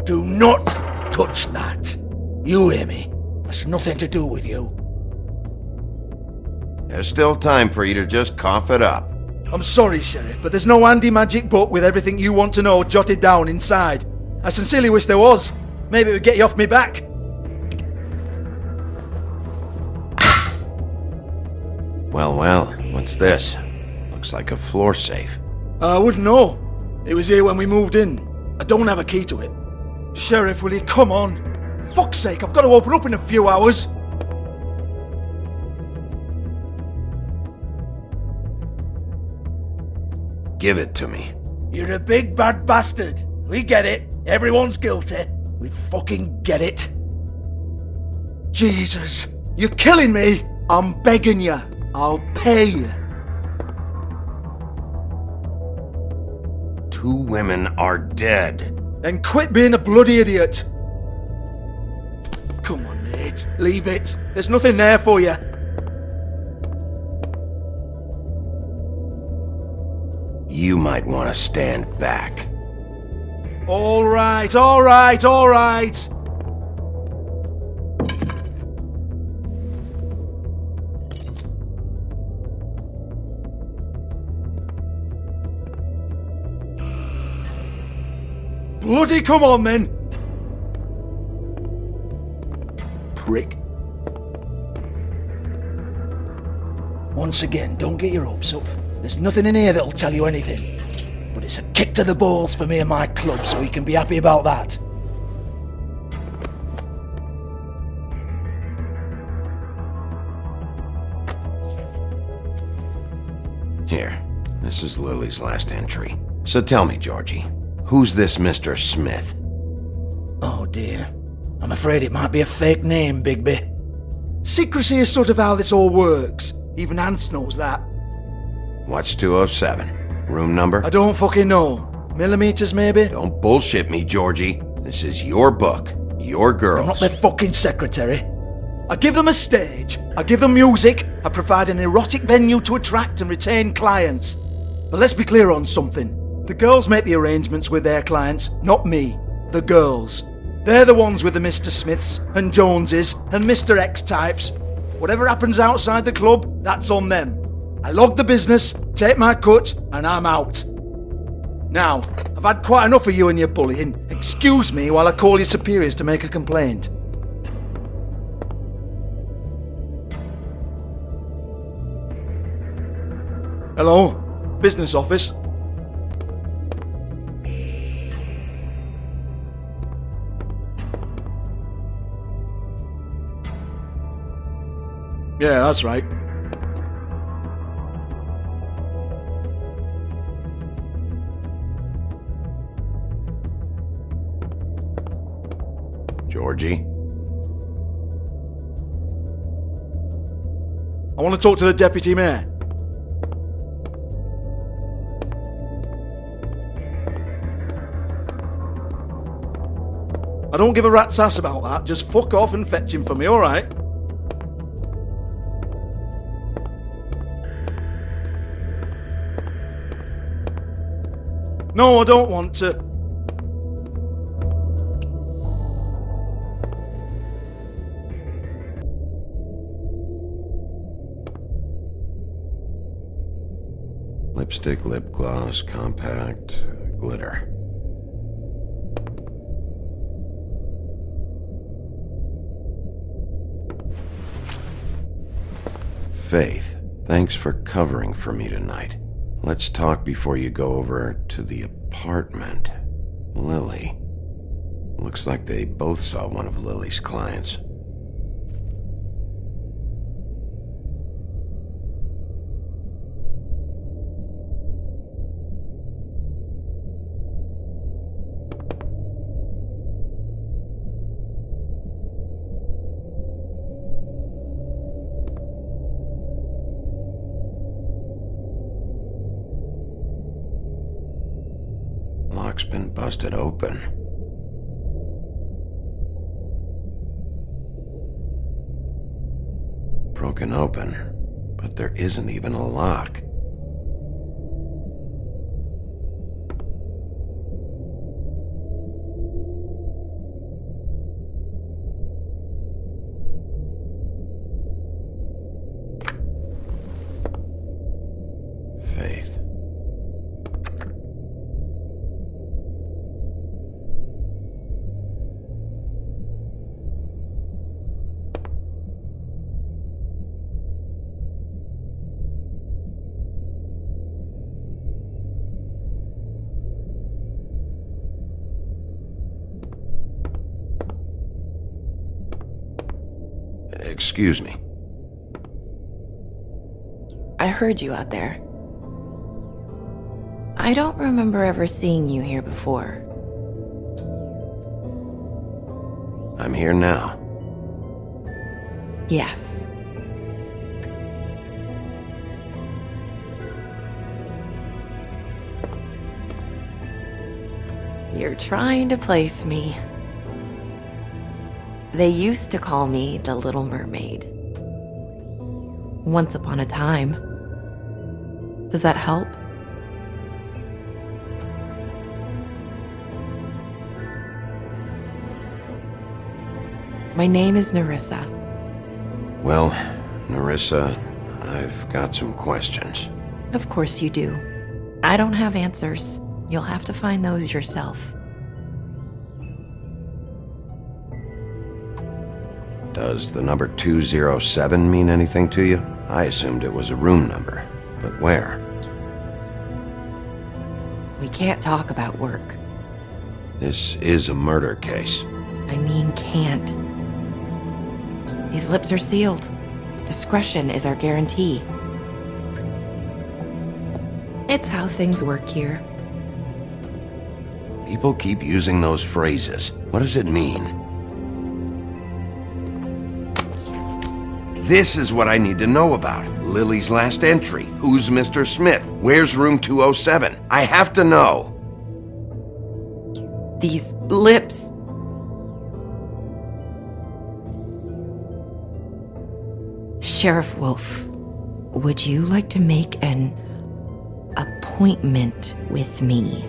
Q: Do not touch that. You hear me? That's nothing to do with you.
I: There's still time for you to just cough it up.
Q: I'm sorry, Sheriff, but there's no handy magic book with everything you want to know jotted down inside. I sincerely wish there was. Maybe it would get you off me back.
I: Well, what's this? Looks like a floor safe.
Q: I wouldn't know. It was here when we moved in. I don't have a key to it. Sheriff, will you come on? Fuck's sake, I've got to open up in a few hours.
I: Give it to me.
Q: You're a big bad bastard. We get it. Everyone's guilty. We fucking get it. Jesus, you're killing me. I'm begging you. I'll pay you.
I: 2 women are dead.
Q: Then quit being a bloody idiot. Come on, mate. Leave it. There's nothing there for you.
I: You might want to stand back.
Q: All right, all right, all right. Bloody come on then! Prick. Once again, don't get your hopes up. There's nothing in here that'll tell you anything. But it's a kick to the balls for me and my club, so we can be happy about that.
I: Here, this is Lily's last entry. So tell me, Georgie, who's this Mr. Smith?
Q: Oh dear. I'm afraid it might be a fake name, Bigby. Secrecy is sort of how this all works. Even Hans knows that.
I: What's 207? Room number?
Q: I don't fucking know. Millimeters, maybe?
I: Don't bullshit me, Georgie. This is your book. Your girls.
Q: I'm not their fucking secretary. I give them a stage. I give them music. I provide an erotic venue to attract and retain clients. But let's be clear on something. The girls make the arrangements with their clients, not me. The girls. They're the ones with the Mr. Smiths and Joneses and Mr. X types. Whatever happens outside the club, that's on them. I log the business, take my cut, and I'm out. Now, I've had quite enough of you and your bullying. Excuse me while I call your superiors to make a complaint. Hello? Business office? Yeah, that's right.
I: Georgie?
Q: I want to talk to the deputy mayor. I don't give a rat's ass about that. Just fuck off and fetch him for me, alright? No, I don't want to.
I: Lipstick, lip gloss, compact, glitter. Faith, thanks for covering for me tonight. Let's talk before you go over to the apartment. Lily. Looks like they both saw one of Lily's clients. Lock's been busted open. Broken open, but there isn't even a lock. Faith. Excuse me.
S: I heard you out there. I don't remember ever seeing you here before.
I: I'm here now.
S: Yes. You're trying to place me. They used to call me the Little Mermaid. Once upon a time. Does that help? My name is Nerissa.
I: Well, Nerissa, I've got some questions.
S: Of course you do. I don't have answers. You'll have to find those yourself.
I: Does the number 207 mean anything to you? I assumed it was a room number, but where?
S: We can't talk about work.
I: This is a murder case.
S: I mean can't. These lips are sealed. Discretion is our guarantee. It's how things work here.
I: People keep using those phrases. What does it mean? This is what I need to know about. Lily's last entry. Who's Mr. Smith? Where's room 207? I have to know.
S: These lips. Sheriff Wolf, would you like to make an appointment with me?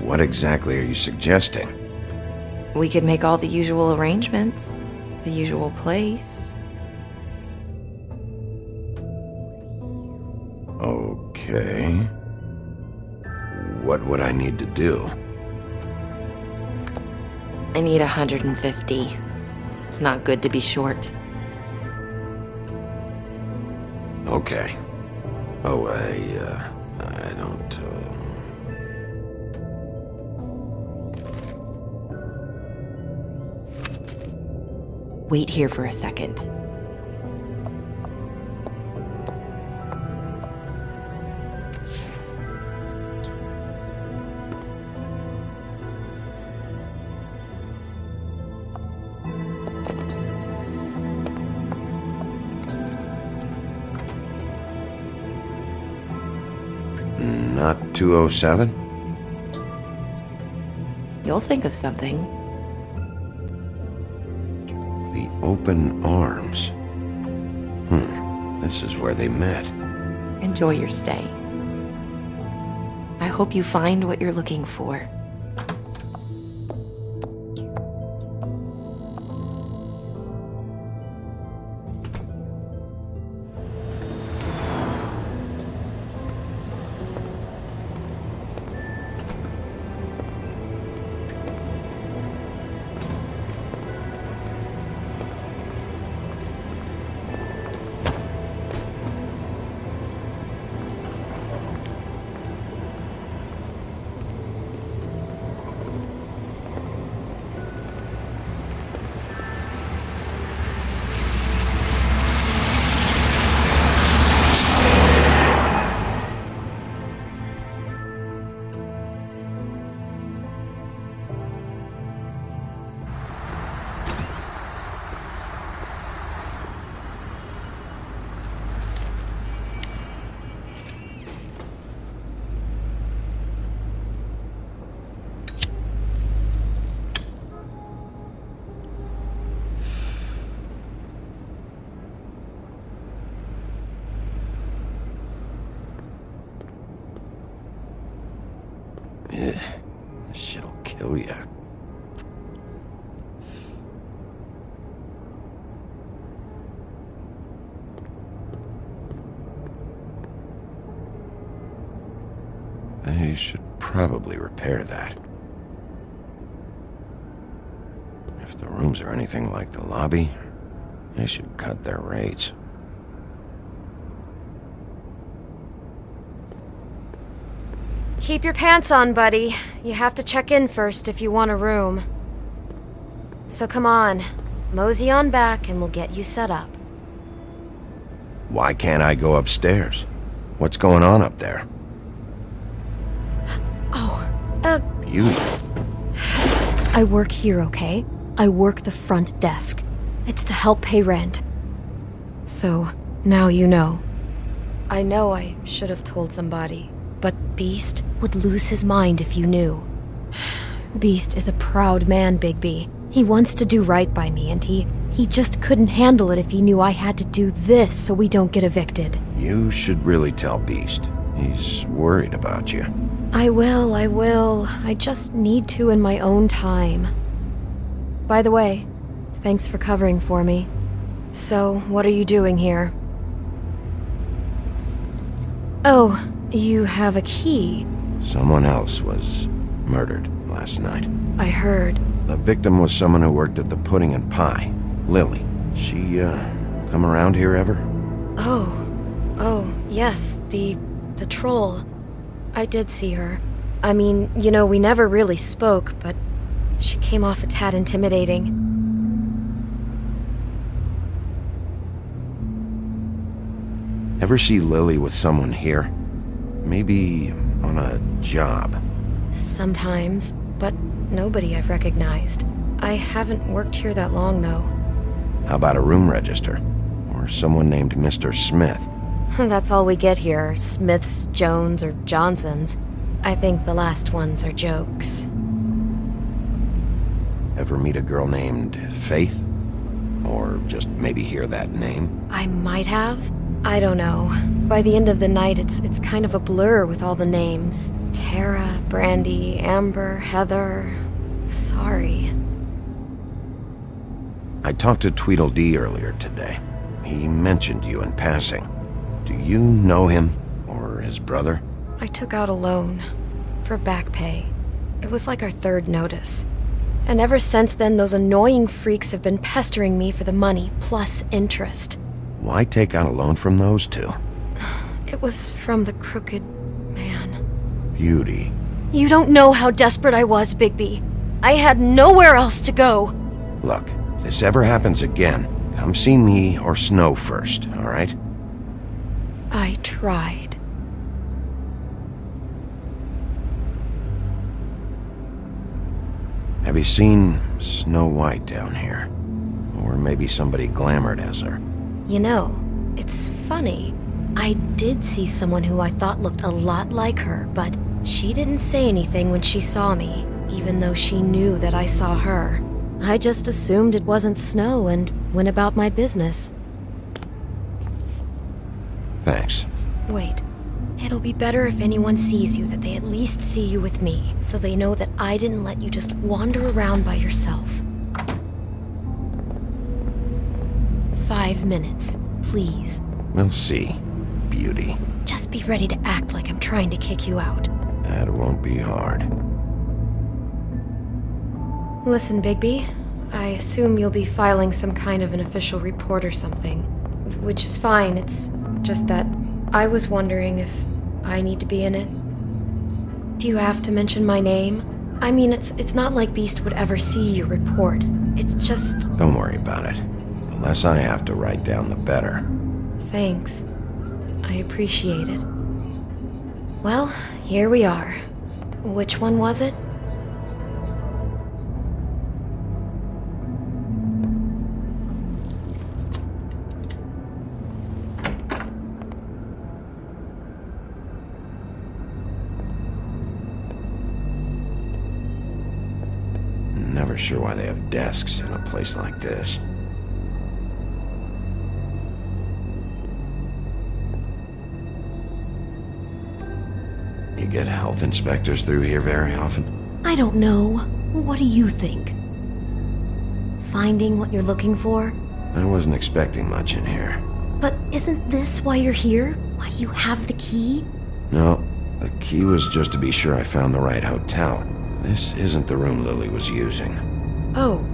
I: What exactly are you suggesting?
S: We could make all the usual arrangements. The usual place.
I: Okay. What would I need to do?
S: I need 150. It's not good to be short.
I: Okay. Oh, I don't,
S: Wait here for a second.
I: Not 207?
S: You'll think of something.
I: The open arms. This is where they met.
S: Enjoy your stay. I hope you find what you're looking for.
I: kill ya. They should probably repair that. If the rooms are anything like the lobby, they should cut their rates.
K: Keep your pants on, buddy. You have to check in first if you want a room. So come on, mosey on back and we'll get you set up.
I: Why can't I go upstairs? What's going on up there? Beauty.
K: I work here, okay? I work the front desk. It's to help pay rent. So, now you know. I know I should have told somebody, but Beast would lose his mind if you knew. Beast is a proud man, Bigby. He wants to do right by me, and he just couldn't handle it if he knew I had to do this so we don't get evicted.
I: You should really tell Beast. He's worried about you.
K: I will. I just need to in my own time. By the way, thanks for covering for me. So, what are you doing here? Oh, you have a key.
I: Someone else was murdered last night.
K: I heard.
I: The victim was someone who worked at the Pudding and Pie. Lily. She, come around here ever?
K: Oh, yes, the troll. I did see her. I mean, you know, we never really spoke, but she came off a tad intimidating.
I: Ever see Lily with someone here? Maybe on a job?
K: Sometimes, but nobody I've recognized. I haven't worked here that long, though.
I: How about a room register? Or someone named Mr. Smith?
K: That's all we get here, Smiths, Jones, or Johnsons. I think the last ones are jokes.
I: Ever meet a girl named Faith? Or just maybe hear that name?
K: I might have. I don't know. By the end of the night, it's kind of a blur with all the names. Tara, Brandy, Amber, Heather... Sorry.
I: I talked to Tweedledee earlier today. He mentioned you in passing. Do you know him? Or his brother?
K: I took out a loan. For back pay. It was like our third notice. And ever since then, those annoying freaks have been pestering me for the money, plus interest.
I: Why take out a loan from those two?
K: It was from the crooked man.
I: Beauty.
K: You don't know how desperate I was, Bigby. I had nowhere else to go.
I: Look, if this ever happens again, come see me or Snow first, all right?
K: I tried.
I: Have you seen Snow White down here? Or maybe somebody glamored as her?
K: You know, it's funny. I did see someone who I thought looked a lot like her, but she didn't say anything when she saw me, even though she knew that I saw her. I just assumed it wasn't Snow and went about my business.
I: Thanks.
K: Wait. It'll be better if anyone sees you that they at least see you with me, so they know that I didn't let you just wander around by yourself. 5 minutes, please.
I: We'll see, Beauty.
K: Just be ready to act like I'm trying to kick you out.
I: That won't be hard.
K: Listen, Bigby, I assume you'll be filing some kind of an official report or something. Which is fine, it's just that I was wondering if I need to be in it. Do you have to mention my name? I mean, it's not like Beast would ever see your report. It's just...
I: Don't worry about it. The less I have to write down, the better.
K: Thanks. I appreciate it. Well, here we are. Which one was it?
I: Never sure why they have desks in a place like this. You get health inspectors through here very often?
K: I don't know.
D: What do you think? Finding what you're looking for?
I: I wasn't expecting much in here.
D: But isn't this why you're here? Why you have the key?
I: No, the key was just to be sure I found the right hotel. This isn't the room Lily was using.
D: Oh.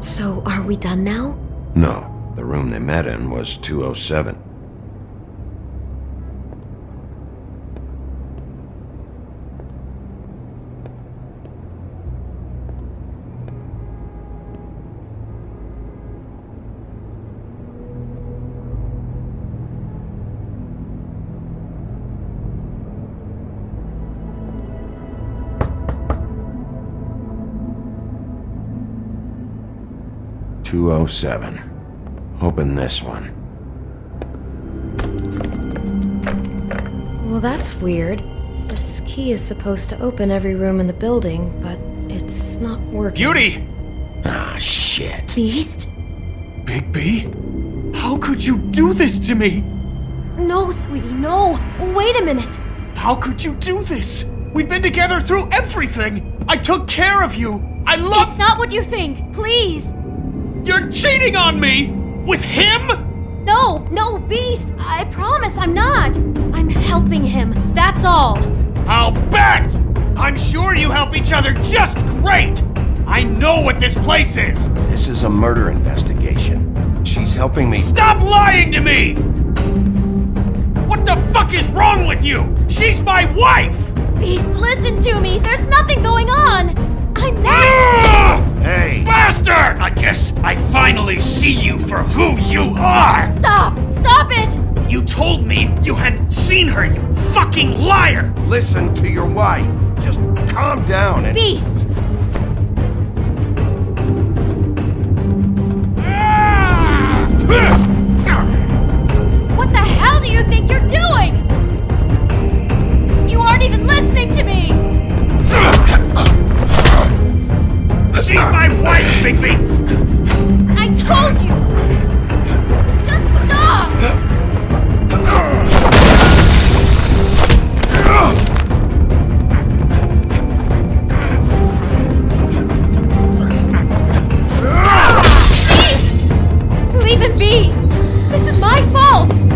D: So, are we done now?
I: No, the room they met in was 207. Open this one.
D: Well, that's weird. This key is supposed to open every room in the building, but it's not working.
E: Beauty!
I: Ah, shit.
D: Beast?
E: Bigby? How could you do this to me?
K: No, sweetie, no. Wait a minute.
E: How could you do this? We've been together through everything. I took care of you. I love—
K: It's not what you think. Please.
E: You're cheating on me! With him?
K: No, Beast. I promise I'm not. I'm helping him. That's all.
E: I'll bet! I'm sure you help each other just great! I know what this place is!
I: This is a murder investigation. She's helping me—
E: Stop lying to me! What the fuck is wrong with you? She's my wife!
K: Beast, listen to me. There's nothing going on. I'm not—
E: Hey! Bastard! I guess I finally see you for who you are!
K: Stop it!
E: You told me you had seen her, you fucking liar!
I: Listen to your wife. Just calm down and—
K: Beast! What the hell do you think you're doing? You aren't even listening to me!
E: She's my wife, Bigby!
K: I told you! Just stop! Please! Leave him be! This is my fault! Please,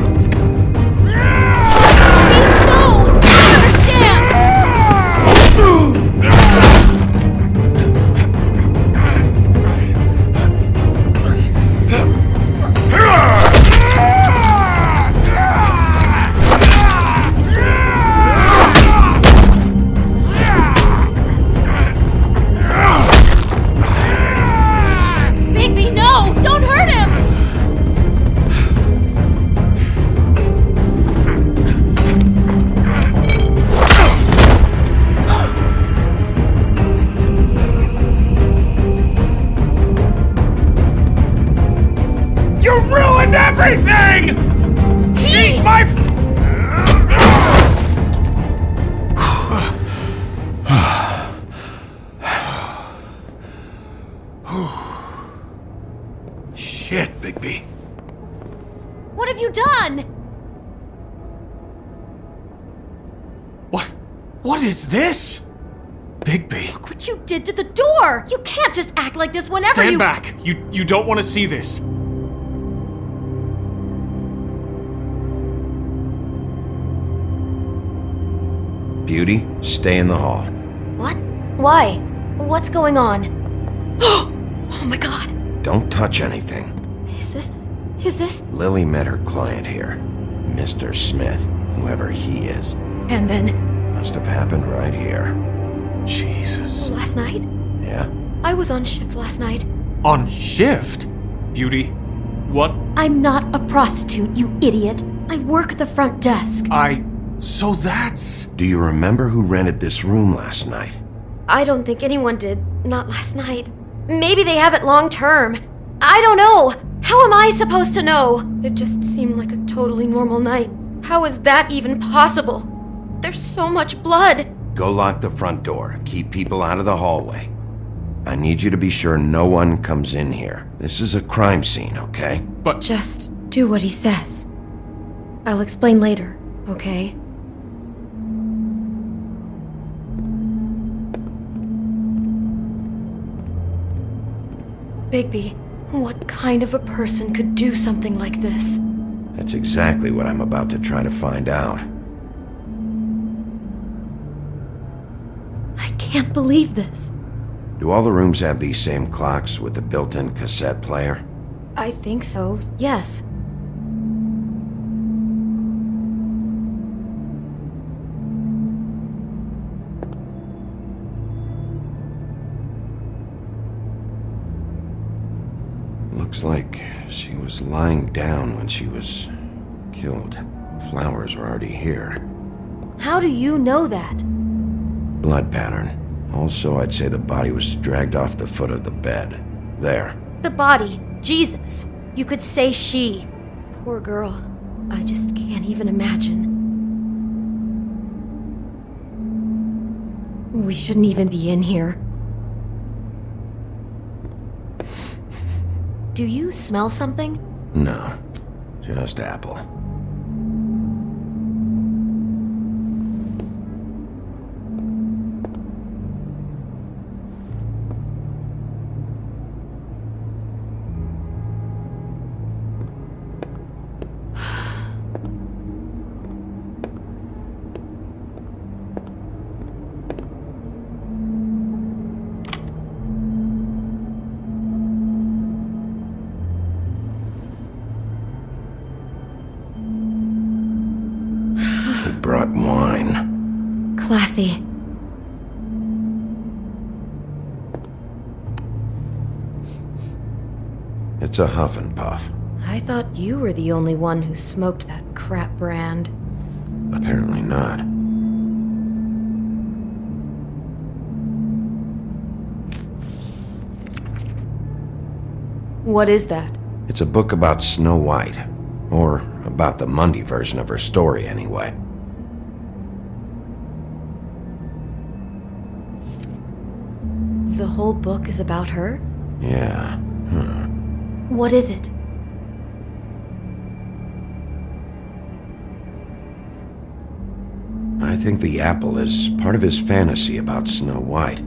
K: no! I understand! Bigby, no! Don't hurt him!
E: You ruined everything! She's my Shit, Bigby.
K: What have you done?
E: What is this? Bigby.
K: Look what you did to the door! You can't just act like this whenever
E: Stand
K: you—
E: back! You don't want to see this.
I: Beauty, stay in the hall.
D: What? Why? What's going on? Oh my god!
I: Don't touch anything.
D: Is this...
I: Lily met her client here. Mr. Smith, whoever he is.
D: And then...
I: Must have happened right here.
E: Jesus.
D: Last night?
I: Yeah?
D: I was on shift last night.
E: On shift? Beauty, what?
D: I'm not a prostitute, you idiot. I work the front desk.
E: So that's...
I: Do you remember who rented this room last night?
D: I don't think anyone did. Not last night. Maybe they have it long term. I don't know. How am I supposed to know? It just seemed like a totally normal night. How is that even possible? There's so much blood.
I: Go lock the front door. Keep people out of the hallway. I need you to be sure no one comes in here. This is a crime scene, okay?
J: But...
D: Just do what he says. I'll explain later, okay? Bigby, what kind of a person could do something like this?
I: That's exactly what I'm about to try to find out.
D: I can't believe this.
I: Do all the rooms have these same clocks with the built-in cassette player?
D: I think so, yes.
I: Looks like she was lying down when she was killed. Flowers were already here.
D: How do you know that?
I: Blood pattern. Also, I'd say the body was dragged off the foot of the bed. There.
D: The body. Jesus. You could say she. Poor girl. I just can't even imagine. We shouldn't even be in here. Do you smell something?
I: No. Just apple. Brought wine.
D: Classy.
I: It's a Huff and Puff.
D: I thought you were the only one who smoked that crap brand.
I: Apparently not.
D: What is that?
I: It's a book about Snow White. Or about the Mundy version of her story, anyway.
D: The whole book is about her?
I: Yeah. Huh.
D: What is it?
I: I think the apple is part of his fantasy about Snow White.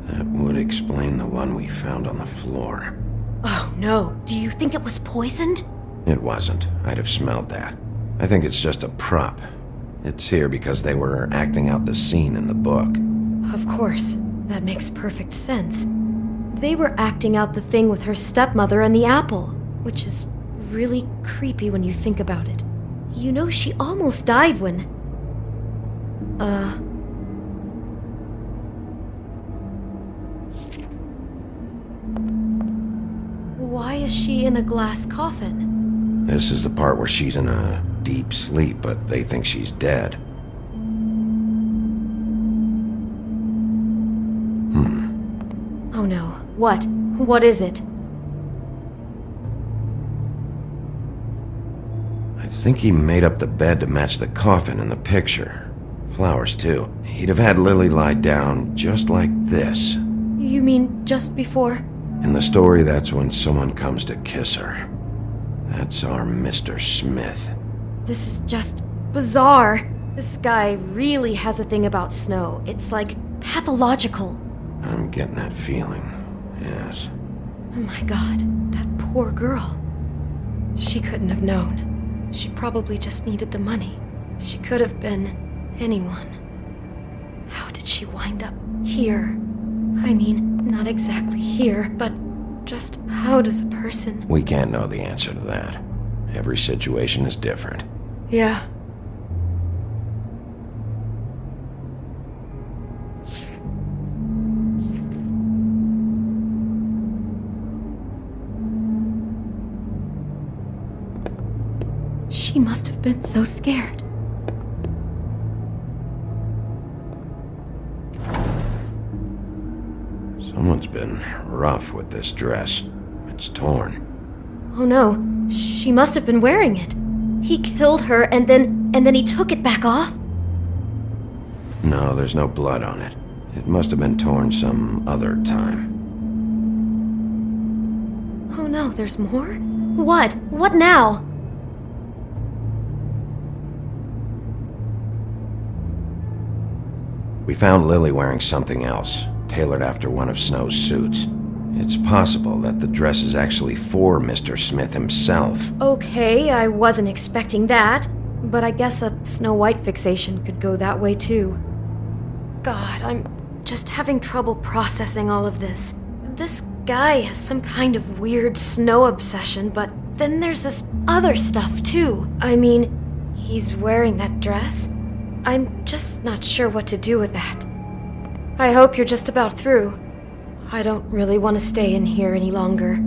I: That would explain the one we found on the floor.
D: Oh no, do you think it was poisoned?
I: It wasn't. I'd have smelled that. I think it's just a prop. It's here because they were acting out the scene in the book.
D: Of course. That makes perfect sense. They were acting out the thing with her stepmother and the apple, which is really creepy when you think about it. You know, she almost died when... Why is she in a glass coffin?
I: This is the part where she's in a deep sleep, but they think she's dead.
D: Oh no. What? What is it?
I: I think he made up the bed to match the coffin in the picture. Flowers, too. He'd have had Lily lie down just like this.
D: You mean just before?
I: In the story, that's when someone comes to kiss her. That's our Mr. Smith.
D: This is just bizarre. This guy really has a thing about Snow. It's like pathological.
I: I'm getting that feeling, yes.
D: Oh my god, that poor girl. She couldn't have known. She probably just needed the money. She could have been anyone. How did she wind up here? I mean, not exactly here, but just how does a person...
I: We can't know the answer to that. Every situation is different.
D: Yeah. She must have been so scared.
I: Someone's been rough with this dress. It's torn.
D: Oh no, she must have been wearing it. He killed her and then he took it back off?
I: No, there's no blood on it. It must have been torn some other time.
D: no, there's more? What? What now?
I: We found Lily wearing something else, tailored after one of Snow's suits. It's possible that the dress is actually for Mr. Smith himself.
D: Okay, I wasn't expecting that, but I guess a Snow White fixation could go that way too. God, I'm just having trouble processing all of this. This guy has some kind of weird snow obsession, but then there's this other stuff too. I mean, he's wearing that dress. I'm just not sure what to do with that. I hope you're just about through. I don't really want to stay in here any longer.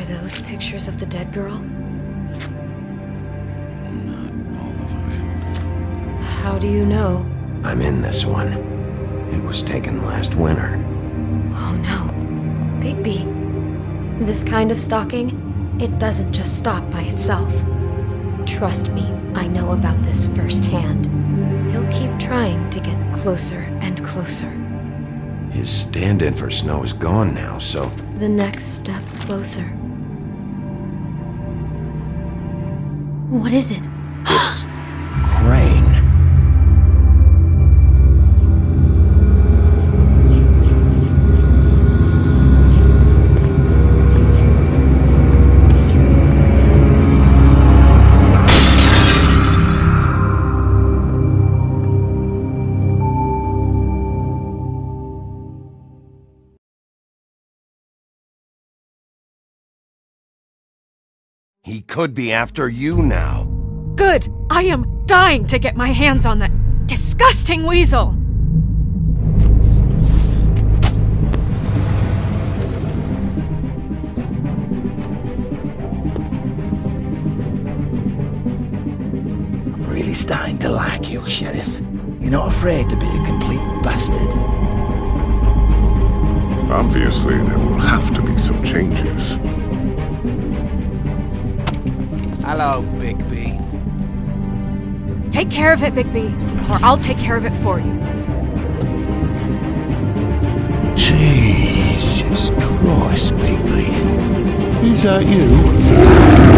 D: Those pictures of the dead girl?
I: Not all of them.
D: How do you know?
I: I'm in this one. It was taken last winter.
D: Oh no. Bigby. This kind of stalking, it doesn't just stop by itself. Trust me, I know about this firsthand. He'll keep trying to get closer and closer.
I: His stand-in for Snow is gone now, so...
D: The next step closer. What is it?
I: It's... Crane. He could be after you now.
F: Good! I am dying to get my hands on that disgusting weasel!
Q: I'm really starting to like you, Sheriff. You're not afraid to be a complete bastard.
J: Obviously, there will have to be some changes.
E: Hello, Bigby.
F: Take care of it, Bigby, or I'll take care of it for you.
B: Jesus Christ, Bigby. Is that you?